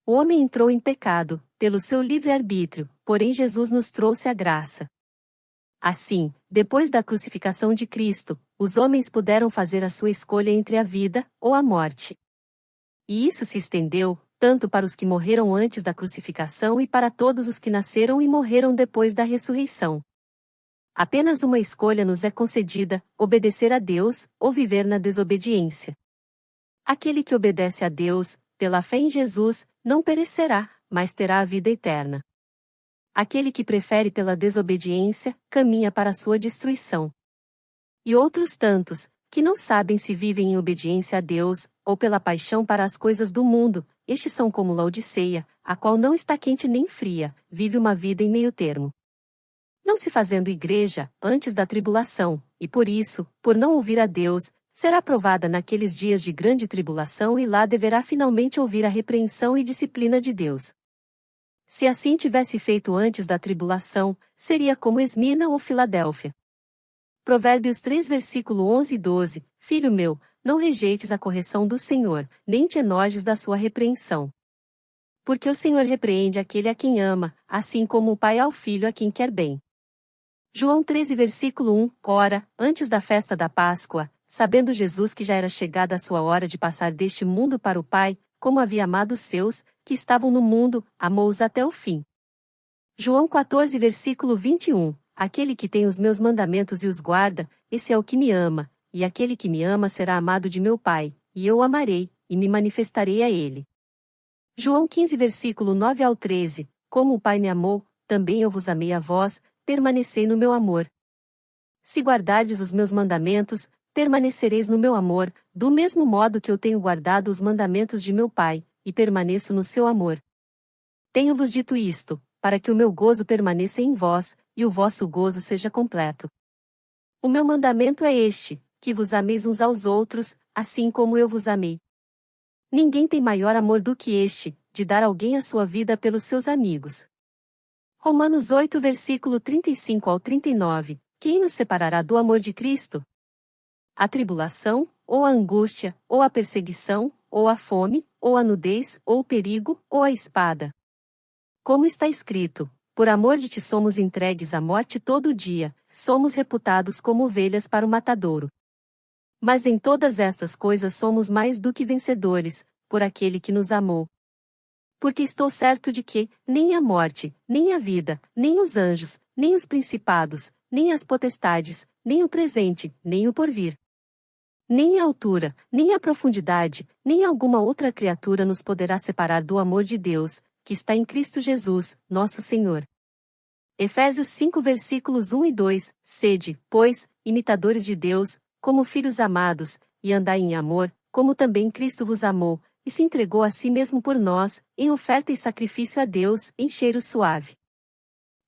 O homem entrou em pecado, pelo seu livre-arbítrio, porém Jesus nos trouxe a graça. Assim, depois da crucificação de Cristo, os homens puderam fazer a sua escolha entre a vida ou a morte. E isso se estendeu, tanto para os que morreram antes da crucificação e para todos os que nasceram e morreram depois da ressurreição. Apenas uma escolha nos é concedida: obedecer a Deus, ou viver na desobediência. Aquele que obedece a Deus, pela fé em Jesus, não perecerá, mas terá a vida eterna. Aquele que prefere pela desobediência, caminha para a sua destruição. E outros tantos, que não sabem se vivem em obediência a Deus, ou pela paixão para as coisas do mundo, estes são como Laodiceia, a qual não está quente nem fria, vive uma vida em meio termo. Não se fazendo igreja, antes da tribulação, e por isso, por não ouvir a Deus, será provada naqueles dias de grande tribulação e lá deverá finalmente ouvir a repreensão e disciplina de Deus. Se assim tivesse feito antes da tribulação, seria como Esmirna ou Filadélfia. Provérbios 3 versículo 11 e 12, Filho meu, não rejeites a correção do Senhor, nem te enojes da sua repreensão. Porque o Senhor repreende aquele a quem ama, assim como o pai ao filho a quem quer bem. João 13 versículo 1, Ora, antes da festa da Páscoa, sabendo Jesus que já era chegada a sua hora de passar deste mundo para o Pai, como havia amado os seus, que estavam no mundo, amou-os até o fim. João 14 versículo 21. Aquele que tem os meus mandamentos e os guarda, esse é o que me ama, e aquele que me ama será amado de meu Pai, e eu o amarei, e me manifestarei a ele. João 15 versículo 9 ao 13. Como o Pai me amou, também eu vos amei a vós, permanecei no meu amor. Se guardardes os meus mandamentos, permanecereis no meu amor, do mesmo modo que eu tenho guardado os mandamentos de meu Pai, e permaneço no seu amor. Tenho-vos dito isto, para que o meu gozo permaneça em vós, e o vosso gozo seja completo. O meu mandamento é este, que vos ameis uns aos outros, assim como eu vos amei. Ninguém tem maior amor do que este, de dar alguém a sua vida pelos seus amigos. Romanos 8 versículo 35 ao 39. Quem nos separará do amor de Cristo? A tribulação, ou a angústia, ou a perseguição, ou a fome, ou a nudez, ou o perigo, ou a espada. Como está escrito, por amor de ti somos entregues à morte todo dia, somos reputados como ovelhas para o matadouro. Mas em todas estas coisas somos mais do que vencedores, por aquele que nos amou. Porque estou certo de que, nem a morte, nem a vida, nem os anjos, nem os principados, nem as potestades, nem o presente, nem o porvir, nem a altura, nem a profundidade, nem alguma outra criatura nos poderá separar do amor de Deus, que está em Cristo Jesus, nosso Senhor. Efésios 5 versículos 1 e 2. Sede, pois, imitadores de Deus, como filhos amados, e andai em amor, como também Cristo vos amou, e se entregou a si mesmo por nós, em oferta e sacrifício a Deus, em cheiro suave.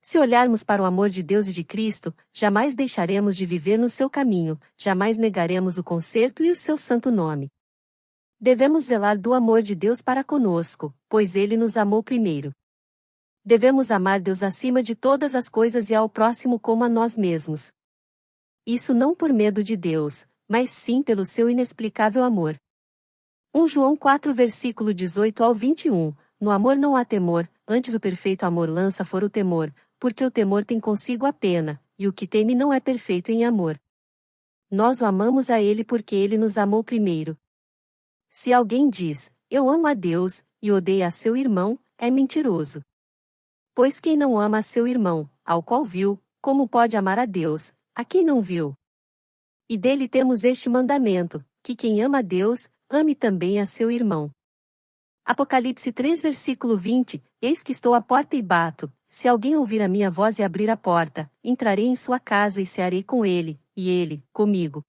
Se olharmos para o amor de Deus e de Cristo, jamais deixaremos de viver no seu caminho, jamais negaremos o conserto e o seu santo nome. Devemos zelar do amor de Deus para conosco, pois ele nos amou primeiro. Devemos amar Deus acima de todas as coisas e ao próximo como a nós mesmos. Isso não por medo de Deus, mas sim pelo seu inexplicável amor. 1 João 4 versículo 18 ao 21. No amor não há temor, antes o perfeito amor lança fora o temor, porque o temor tem consigo a pena, e o que teme não é perfeito em amor. Nós o amamos a ele porque ele nos amou primeiro. Se alguém diz, eu amo a Deus, e odeia a seu irmão, é mentiroso. Pois quem não ama a seu irmão, ao qual viu, como pode amar a Deus, a quem não viu? E dele temos este mandamento, que quem ama a Deus, ame também a seu irmão. Apocalipse 3 versículo 20, Eis que estou à porta e bato, se alguém ouvir a minha voz e abrir a porta, entrarei em sua casa e cearei com ele, e ele, comigo.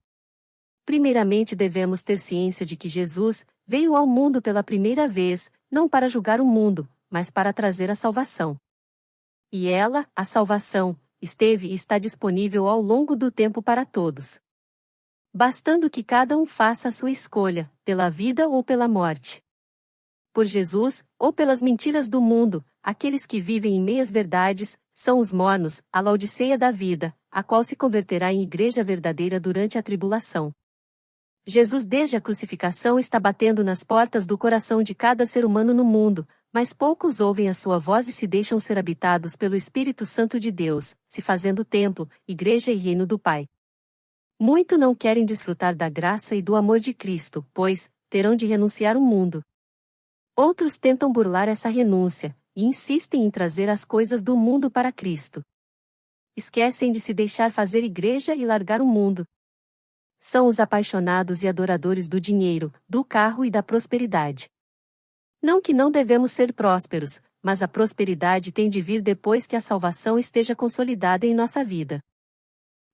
Primeiramente devemos ter ciência de que Jesus veio ao mundo pela primeira vez, não para julgar o mundo, mas para trazer a salvação. E ela, a salvação, esteve e está disponível ao longo do tempo para todos. Bastando que cada um faça a sua escolha, pela vida ou pela morte. Por Jesus, ou pelas mentiras do mundo, aqueles que vivem em meias verdades, são os mornos, a Laodiceia da vida, a qual se converterá em igreja verdadeira durante a tribulação. Jesus desde a crucificação está batendo nas portas do coração de cada ser humano no mundo, mas poucos ouvem a sua voz e se deixam ser habitados pelo Espírito Santo de Deus, se fazendo templo, igreja e reino do Pai. Muito não querem desfrutar da graça e do amor de Cristo, pois terão de renunciar ao mundo. Outros tentam burlar essa renúncia, e insistem em trazer as coisas do mundo para Cristo. Esquecem de se deixar fazer igreja e largar o mundo. São os apaixonados e adoradores do dinheiro, do carro e da prosperidade. Não que não devemos ser prósperos, mas a prosperidade tem de vir depois que a salvação esteja consolidada em nossa vida.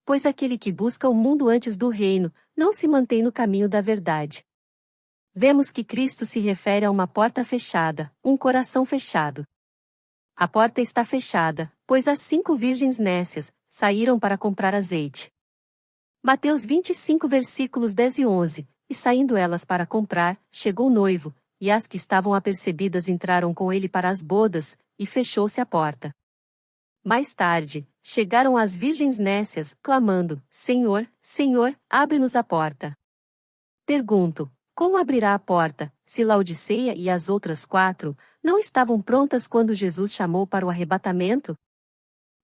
Pois aquele que busca o mundo antes do reino, não se mantém no caminho da verdade. Vemos que Cristo se refere a uma porta fechada, um coração fechado. A porta está fechada, pois as 5 virgens nécias saíram para comprar azeite. Mateus 25 versículos 10 e 11, e saindo elas para comprar, chegou o noivo, e as que estavam apercebidas entraram com ele para as bodas, e fechou-se a porta. Mais tarde, chegaram as virgens nécias, clamando, Senhor, Senhor, abre-nos a porta. Pergunto, como abrirá a porta, se Laodiceia e as outras 4 não estavam prontas quando Jesus chamou para o arrebatamento?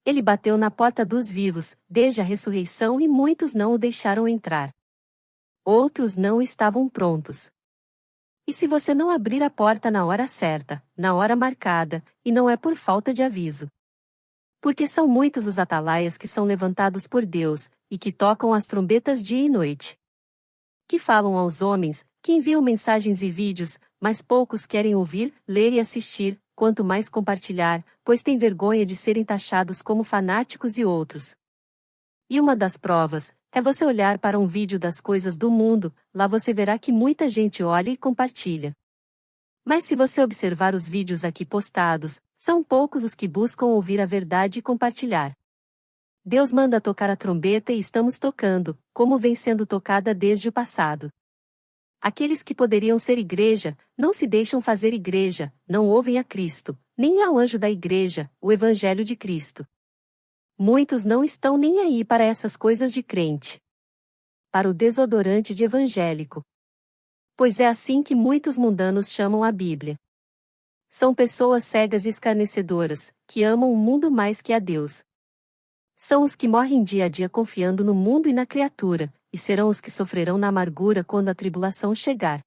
Ele bateu na porta dos vivos, desde a ressurreição e muitos não o deixaram entrar. Outros não estavam prontos. E se você não abrir a porta na hora certa, na hora marcada, e não é por falta de aviso? Porque são muitos os atalaias que são levantados por Deus, e que tocam as trombetas dia e noite. Que falam aos homens, que enviam mensagens e vídeos, mas poucos querem ouvir, ler e assistir, quanto mais compartilhar, pois têm vergonha de serem taxados como fanáticos e outros. E uma das provas, é você olhar para um vídeo das coisas do mundo, lá você verá que muita gente olha e compartilha. Mas se você observar os vídeos aqui postados, são poucos os que buscam ouvir a verdade e compartilhar. Deus manda tocar a trombeta e estamos tocando, como vem sendo tocada desde o passado. Aqueles que poderiam ser igreja, não se deixam fazer igreja, não ouvem a Cristo, nem ao anjo da igreja, o Evangelho de Cristo. Muitos não estão nem aí para essas coisas de crente. Para o desodorante de evangélico. Pois é assim que muitos mundanos chamam a Bíblia. São pessoas cegas e escarnecedoras, que amam o mundo mais que a Deus. São os que morrem dia a dia confiando no mundo e na criatura, e serão os que sofrerão na amargura quando a tribulação chegar.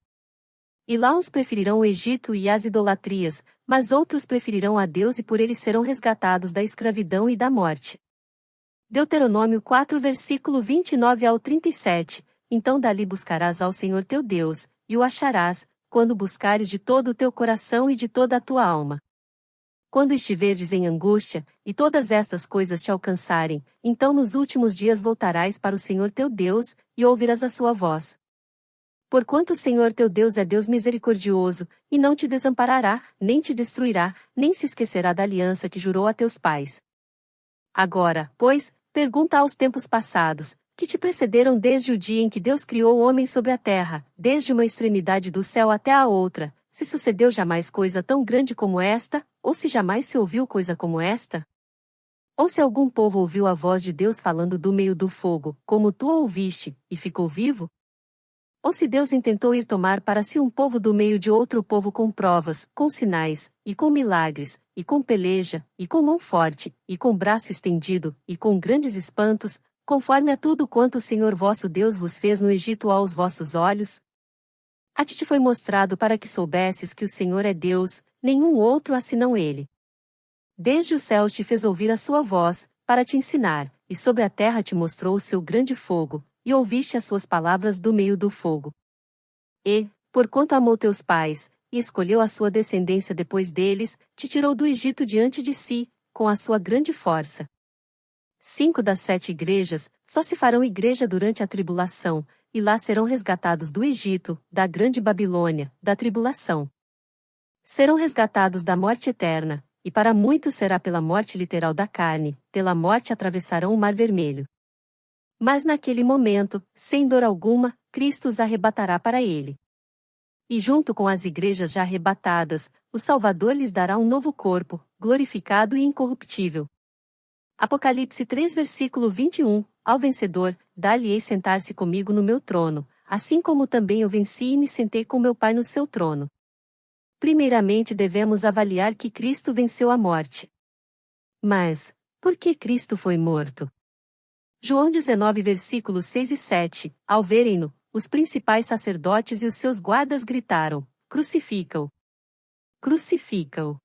E lá uns preferirão o Egito e as idolatrias, mas outros preferirão a Deus e por ele serão resgatados da escravidão e da morte. Deuteronômio 4 versículo 29 ao 37, então dali buscarás ao Senhor teu Deus, e o acharás, quando buscares de todo o teu coração e de toda a tua alma. Quando estiveres em angústia, e todas estas coisas te alcançarem, então nos últimos dias voltarás para o Senhor teu Deus, e ouvirás a sua voz. Porquanto o Senhor teu Deus é Deus misericordioso, e não te desamparará, nem te destruirá, nem se esquecerá da aliança que jurou a teus pais. Agora, pois, pergunta aos tempos passados, que te precederam desde o dia em que Deus criou o homem sobre a terra, desde uma extremidade do céu até a outra, se sucedeu jamais coisa tão grande como esta, ou se jamais se ouviu coisa como esta? Ou se algum povo ouviu a voz de Deus falando do meio do fogo, como tu a ouviste, e ficou vivo? Ou se Deus intentou ir tomar para si um povo do meio de outro povo com provas, com sinais, e com milagres, e com peleja, e com mão forte, e com braço estendido, e com grandes espantos, conforme a tudo quanto o Senhor vosso Deus vos fez no Egito aos vossos olhos? A ti te foi mostrado para que soubesses que o Senhor é Deus, nenhum outro senão Ele. Desde os céus te fez ouvir a sua voz, para te ensinar, e sobre a terra te mostrou o seu grande fogo, e ouviste as suas palavras do meio do fogo. E, porquanto amou teus pais, e escolheu a sua descendência depois deles, te tirou do Egito diante de si, com a sua grande força. 5 das 7 igrejas, só se farão igreja durante a tribulação, e lá serão resgatados do Egito, da grande Babilônia, da tribulação. Serão resgatados da morte eterna, e para muitos será pela morte literal da carne, pela morte atravessarão o mar vermelho. Mas naquele momento, sem dor alguma, Cristo os arrebatará para ele. E junto com as igrejas já arrebatadas, o Salvador lhes dará um novo corpo, glorificado e incorruptível. Apocalipse 3 versículo 21, ao vencedor, dar-lhe-ei sentar-se comigo no meu trono, assim como também eu venci e me sentei com meu Pai no seu trono. Primeiramente devemos avaliar que Cristo venceu a morte. Mas, por que Cristo foi morto? João 19 versículos 6 e 7, ao verem-no, os principais sacerdotes e os seus guardas gritaram, crucifica-o! Crucifica-o!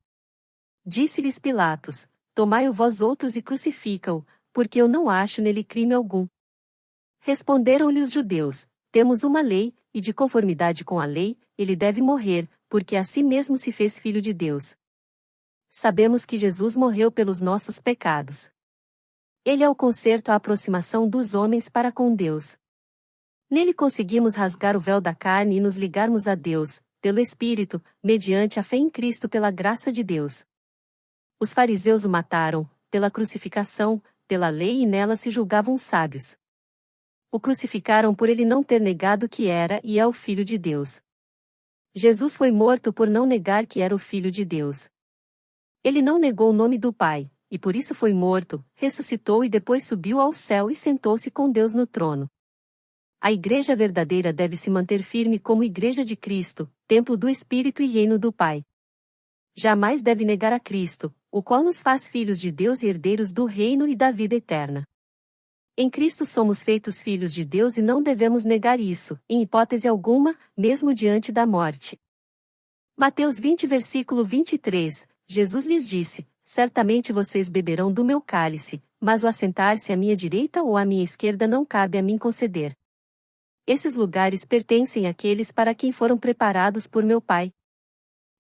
Disse-lhes Pilatos, tomai-o vós outros e crucifica-o, porque eu não acho nele crime algum. Responderam-lhe os judeus, temos uma lei, e de conformidade com a lei, ele deve morrer, porque a si mesmo se fez filho de Deus. Sabemos que Jesus morreu pelos nossos pecados. Ele é o conserto à aproximação dos homens para com Deus. Nele conseguimos rasgar o véu da carne e nos ligarmos a Deus, pelo Espírito, mediante a fé em Cristo pela graça de Deus. Os fariseus o mataram, pela crucificação, pela lei e nela se julgavam sábios. O crucificaram por ele não ter negado que era e é o Filho de Deus. Jesus foi morto por não negar que era o Filho de Deus. Ele não negou o nome do Pai, e por isso foi morto, ressuscitou e depois subiu ao céu e sentou-se com Deus no trono. A igreja verdadeira deve se manter firme como igreja de Cristo, templo do Espírito e reino do Pai. Jamais deve negar a Cristo, o qual nos faz filhos de Deus e herdeiros do reino e da vida eterna. Em Cristo somos feitos filhos de Deus e não devemos negar isso, em hipótese alguma, mesmo diante da morte. Mateus 20, versículo 23, Jesus lhes disse: certamente vocês beberão do meu cálice, mas o assentar-se à minha direita ou à minha esquerda não cabe a mim conceder. Esses lugares pertencem àqueles para quem foram preparados por meu Pai.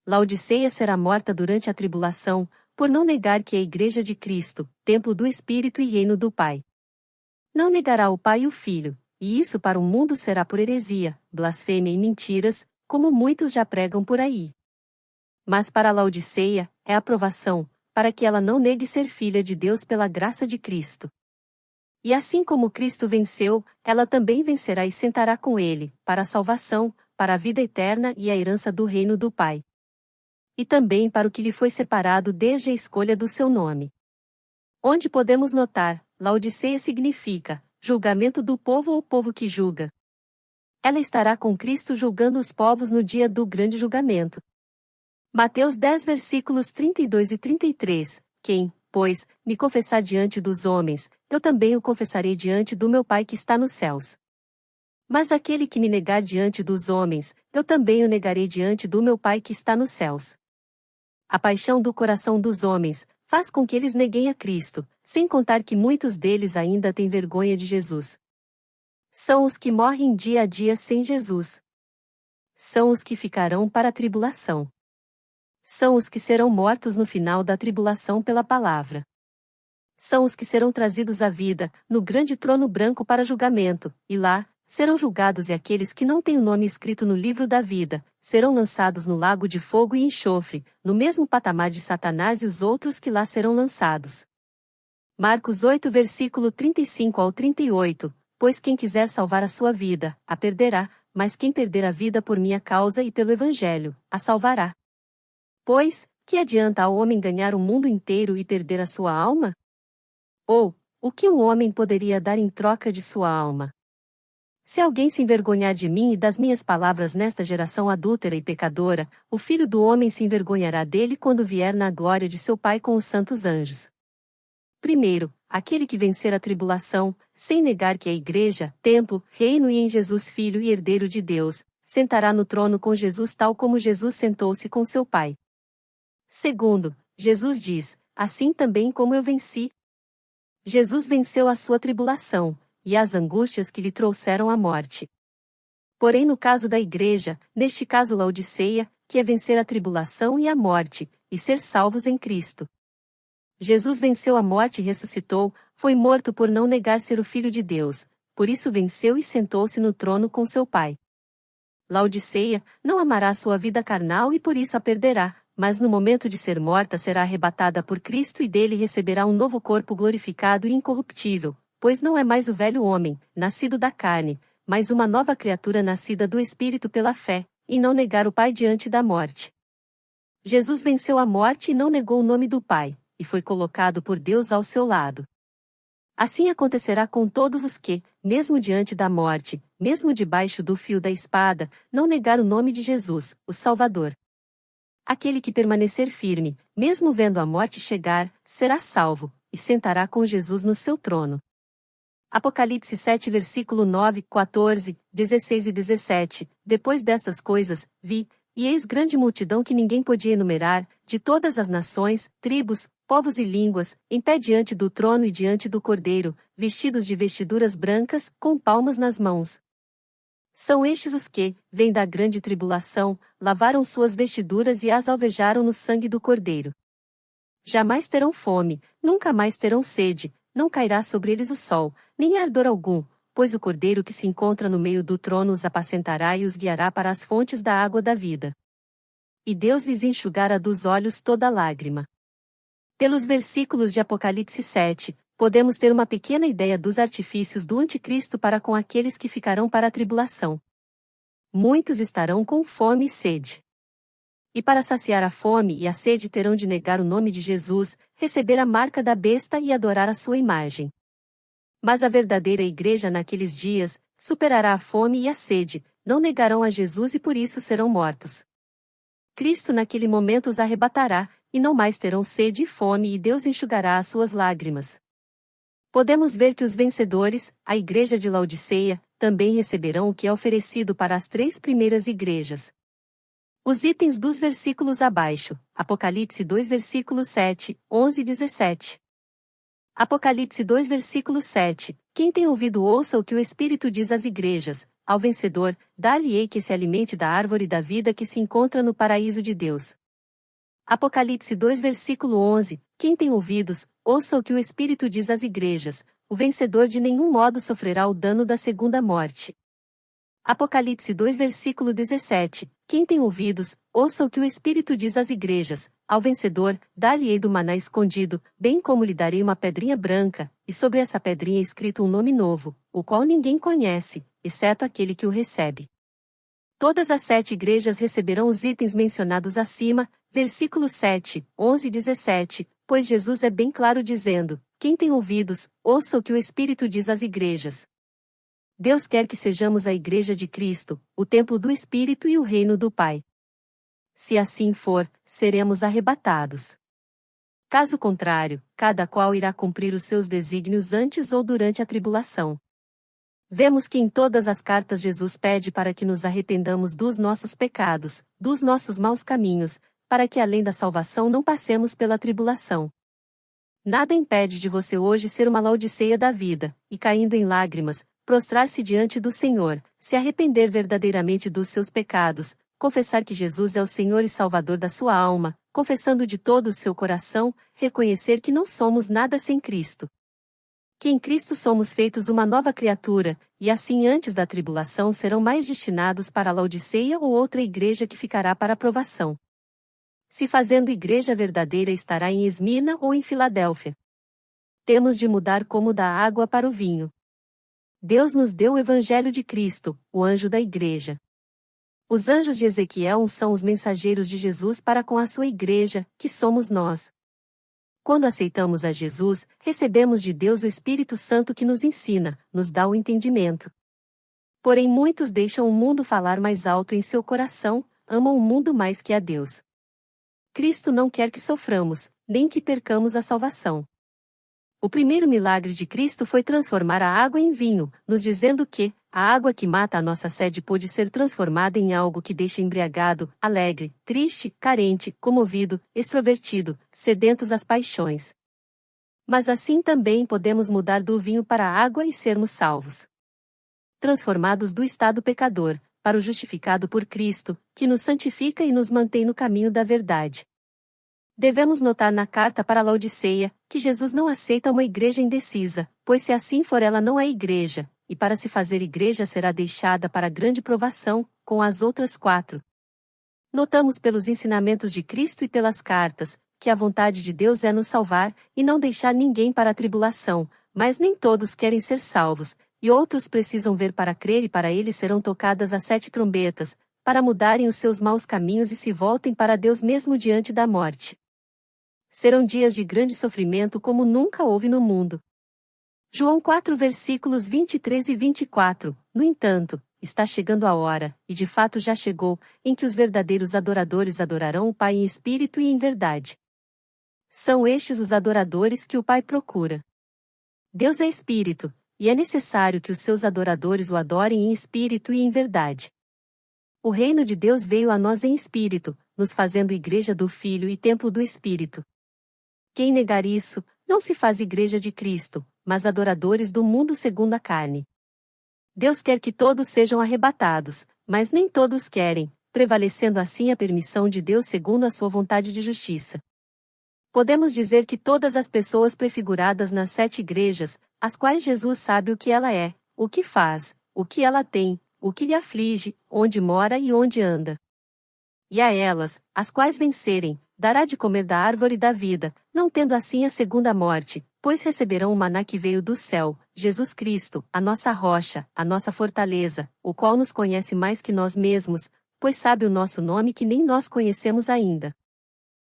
Laodiceia será morta durante a tribulação, por não negar que é a Igreja de Cristo, templo do Espírito e reino do Pai. Não negará o Pai e o Filho, e isso para o mundo será por heresia, blasfêmia e mentiras, como muitos já pregam por aí. Mas para Laodiceia, é aprovação, para que ela não negue ser filha de Deus pela graça de Cristo. E assim como Cristo venceu, ela também vencerá e sentará com ele, para a salvação, para a vida eterna e a herança do reino do Pai. E também para o que lhe foi separado desde a escolha do seu nome. Onde podemos notar, Laodiceia significa julgamento do povo ou povo que julga. Ela estará com Cristo julgando os povos no dia do grande julgamento. Mateus 10 versículos 32 e 33, quem, pois, me confessar diante dos homens, eu também o confessarei diante do meu Pai que está nos céus. Mas aquele que me negar diante dos homens, eu também o negarei diante do meu Pai que está nos céus. A paixão do coração dos homens faz com que eles neguem a Cristo, sem contar que muitos deles ainda têm vergonha de Jesus. São os que morrem dia a dia sem Jesus. São os que ficarão para a tribulação. São os que serão mortos no final da tribulação pela palavra. São os que serão trazidos à vida, no grande trono branco para julgamento, e lá, serão julgados e aqueles que não têm o nome escrito no livro da vida, serão lançados no lago de fogo e enxofre, no mesmo patamar de Satanás e os outros que lá serão lançados. Marcos 8 versículo 35 ao 38, pois quem quiser salvar a sua vida, a perderá, mas quem perder a vida por minha causa e pelo Evangelho, a salvará. Pois, que adianta ao homem ganhar o mundo inteiro e perder a sua alma? Ou, o que um homem poderia dar em troca de sua alma? Se alguém se envergonhar de mim e das minhas palavras nesta geração adúltera e pecadora, o Filho do Homem se envergonhará dele quando vier na glória de seu Pai com os santos anjos. Primeiro, aquele que vencer a tribulação, sem negar que é igreja, templo, reino e em Jesus Filho e herdeiro de Deus, sentará no trono com Jesus tal como Jesus sentou-se com seu Pai. Segundo, Jesus diz, assim também como eu venci. Jesus venceu a sua tribulação, e as angústias que lhe trouxeram a morte. Porém no caso da igreja, neste caso Laodiceia, que é vencer a tribulação e a morte, e ser salvos em Cristo. Jesus venceu a morte e ressuscitou, foi morto por não negar ser o Filho de Deus, por isso venceu e sentou-se no trono com seu Pai. Laodiceia não amará sua vida carnal e por isso a perderá, mas no momento de ser morta será arrebatada por Cristo e dele receberá um novo corpo glorificado e incorruptível, pois não é mais o velho homem, nascido da carne, mas uma nova criatura nascida do Espírito pela fé, e não negar o Pai diante da morte. Jesus venceu a morte e não negou o nome do Pai, e foi colocado por Deus ao seu lado. Assim acontecerá com todos os que, mesmo diante da morte, mesmo debaixo do fio da espada, não negar o nome de Jesus, o Salvador. Aquele que permanecer firme, mesmo vendo a morte chegar, será salvo, e sentará com Jesus no seu trono. Apocalipse 7 versículo 9, 14, 16 e 17, depois destas coisas, vi, e eis grande multidão que ninguém podia enumerar, de todas as nações, tribos, povos e línguas, em pé diante do trono e diante do Cordeiro, vestidos de vestiduras brancas, com palmas nas mãos. São estes os que, vêm da grande tribulação, lavaram suas vestiduras e as alvejaram no sangue do Cordeiro. Jamais terão fome, nunca mais terão sede, não cairá sobre eles o sol, nem ardor algum, pois o Cordeiro que se encontra no meio do trono os apacentará e os guiará para as fontes da água da vida. E Deus lhes enxugará dos olhos toda lágrima. Pelos versículos de Apocalipse 7, podemos ter uma pequena ideia dos artifícios do anticristo para com aqueles que ficarão para a tribulação. Muitos estarão com fome e sede. E para saciar a fome e a sede terão de negar o nome de Jesus, receber a marca da besta e adorar a sua imagem. Mas a verdadeira igreja naqueles dias, superará a fome e a sede, não negarão a Jesus e por isso serão mortos. Cristo naquele momento os arrebatará, e não mais terão sede e fome e Deus enxugará as suas lágrimas. Podemos ver que os vencedores, a igreja de Laodiceia, também receberão o que é oferecido para as 3 primeiras igrejas. Os itens dos versículos abaixo, Apocalipse 2 versículos 7, 11 e 17. Apocalipse 2 versículo 7, quem tem ouvido ouça o que o Espírito diz às igrejas, ao vencedor, dar-lhe-ei que se alimente da árvore da vida que se encontra no paraíso de Deus. Apocalipse 2 versículo 11, quem tem ouvidos, ouça o que o Espírito diz às igrejas, o vencedor de nenhum modo sofrerá o dano da segunda morte. Apocalipse 2 versículo 17, quem tem ouvidos, ouça o que o Espírito diz às igrejas, ao vencedor, dar-lhe-ei do maná escondido, bem como lhe darei uma pedrinha branca, e sobre essa pedrinha escrito um nome novo, o qual ninguém conhece, exceto aquele que o recebe. Todas as 7 igrejas receberão os itens mencionados acima, versículos 7, 11 e 17, pois Jesus é bem claro dizendo, quem tem ouvidos, ouça o que o Espírito diz às igrejas. Deus quer que sejamos a Igreja de Cristo, o templo do Espírito e o reino do Pai. Se assim for, seremos arrebatados. Caso contrário, cada qual irá cumprir os seus desígnios antes ou durante a tribulação. Vemos que em todas as cartas Jesus pede para que nos arrependamos dos nossos pecados, dos nossos maus caminhos, para que além da salvação não passemos pela tribulação. Nada impede de você hoje ser uma Laodiceia da vida, e caindo em lágrimas, prostrar-se diante do Senhor, se arrepender verdadeiramente dos seus pecados, confessar que Jesus é o Senhor e Salvador da sua alma, confessando de todo o seu coração, reconhecer que não somos nada sem Cristo. Que em Cristo somos feitos uma nova criatura, e assim antes da tribulação serão mais destinados para a Laodiceia ou outra igreja que ficará para aprovação. Se fazendo igreja verdadeira estará em Esmina ou em Filadélfia. Temos de mudar como da água para o vinho. Deus nos deu o Evangelho de Cristo, o anjo da igreja. Os anjos de Ezequiel são os mensageiros de Jesus para com a sua igreja, que somos nós. Quando aceitamos a Jesus, recebemos de Deus o Espírito Santo que nos ensina, nos dá o entendimento. Porém muitos deixam o mundo falar mais alto em seu coração, amam o mundo mais que a Deus. Cristo não quer que soframos, nem que percamos a salvação. O primeiro milagre de Cristo foi transformar a água em vinho, nos dizendo que a água que mata a nossa sede pôde ser transformada em algo que deixa embriagado, alegre, triste, carente, comovido, extrovertido, sedentos às paixões. Mas assim também podemos mudar do vinho para a água e sermos salvos. Transformados do estado pecador, para o justificado por Cristo, que nos santifica e nos mantém no caminho da verdade. Devemos notar na carta para Laodiceia, que Jesus não aceita uma igreja indecisa, pois se assim for ela não é igreja, e para se fazer igreja será deixada para grande provação, com as outras 4. Notamos pelos ensinamentos de Cristo e pelas cartas, que a vontade de Deus é nos salvar, e não deixar ninguém para a tribulação, mas nem todos querem ser salvos, e outros precisam ver para crer e para eles serão tocadas as 7 trombetas, para mudarem os seus maus caminhos e se voltem para Deus mesmo diante da morte. Serão dias de grande sofrimento como nunca houve no mundo. João 4 versículos 23 e 24, no entanto, está chegando a hora, e de fato já chegou, em que os verdadeiros adoradores adorarão o Pai em espírito e em verdade. São estes os adoradores que o Pai procura. Deus é espírito, e é necessário que os seus adoradores o adorem em espírito e em verdade. O reino de Deus veio a nós em espírito, nos fazendo igreja do Filho e templo do Espírito. Quem negar isso, não se faz igreja de Cristo, mas adoradores do mundo segundo a carne. Deus quer que todos sejam arrebatados, mas nem todos querem, prevalecendo assim a permissão de Deus segundo a sua vontade de justiça. Podemos dizer que todas as pessoas prefiguradas nas 7 igrejas, as quais Jesus sabe o que ela é, o que faz, o que ela tem, o que lhe aflige, onde mora e onde anda. E a elas, as quais vencerem, dará de comer da árvore da vida, não tendo assim a segunda morte, pois receberão o maná que veio do céu, Jesus Cristo, a nossa rocha, a nossa fortaleza, o qual nos conhece mais que nós mesmos, pois sabe o nosso nome que nem nós conhecemos ainda.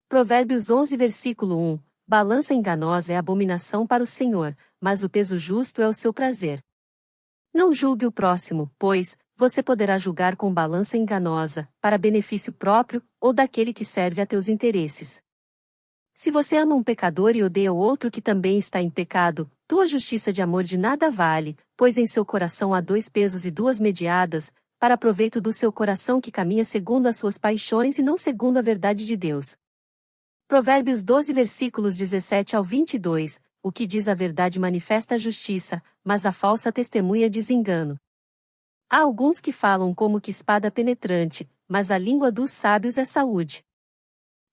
Provérbios 11 versículo 1, balança enganosa é abominação para o Senhor, mas o peso justo é o seu prazer. Não julgue o próximo, pois, você poderá julgar com balança enganosa, para benefício próprio, ou daquele que serve a teus interesses. Se você ama um pecador e odeia o outro que também está em pecado, tua justiça de amor de nada vale, pois em seu coração há 2 pesos e 2 mediadas, para proveito do seu coração que caminha segundo as suas paixões e não segundo a verdade de Deus. Provérbios 12 versículos 17 ao 22, o que diz a verdade manifesta a justiça, mas a falsa testemunha diz engano. Há alguns que falam como que espada penetrante, mas a língua dos sábios é saúde.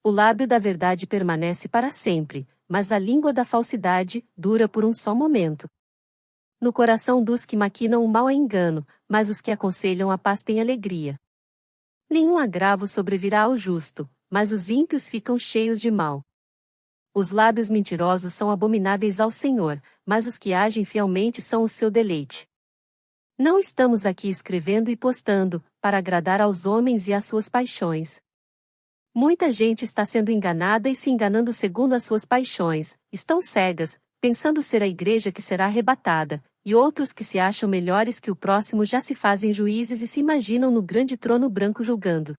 O lábio da verdade permanece para sempre, mas a língua da falsidade dura por um só momento. No coração dos que maquinam o mal é engano, mas os que aconselham a paz têm alegria. Nenhum agravo sobrevirá ao justo, mas os ímpios ficam cheios de mal. Os lábios mentirosos são abomináveis ao Senhor, mas os que agem fielmente são o seu deleite. Não estamos aqui escrevendo e postando, para agradar aos homens e às suas paixões. Muita gente está sendo enganada e se enganando segundo as suas paixões, estão cegas, pensando ser a igreja que será arrebatada, e outros que se acham melhores que o próximo já se fazem juízes e se imaginam no grande trono branco julgando.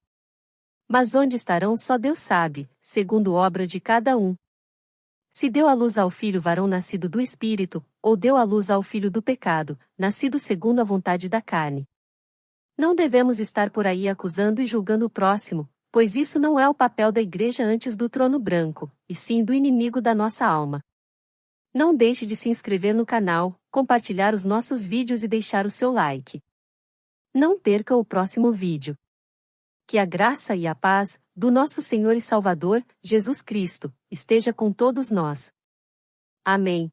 Mas onde estarão só Deus sabe, segundo obra de cada um. Se deu à luz ao filho varão nascido do Espírito, ou deu à luz ao filho do pecado, nascido segundo a vontade da carne. Não devemos estar por aí acusando e julgando o próximo, pois isso não é o papel da igreja antes do trono branco, e sim do inimigo da nossa alma. Não deixe de se inscrever no canal, compartilhar os nossos vídeos e deixar o seu like. Não perca o próximo vídeo. Que a graça e a paz, do nosso Senhor e Salvador, Jesus Cristo, esteja com todos nós. Amém.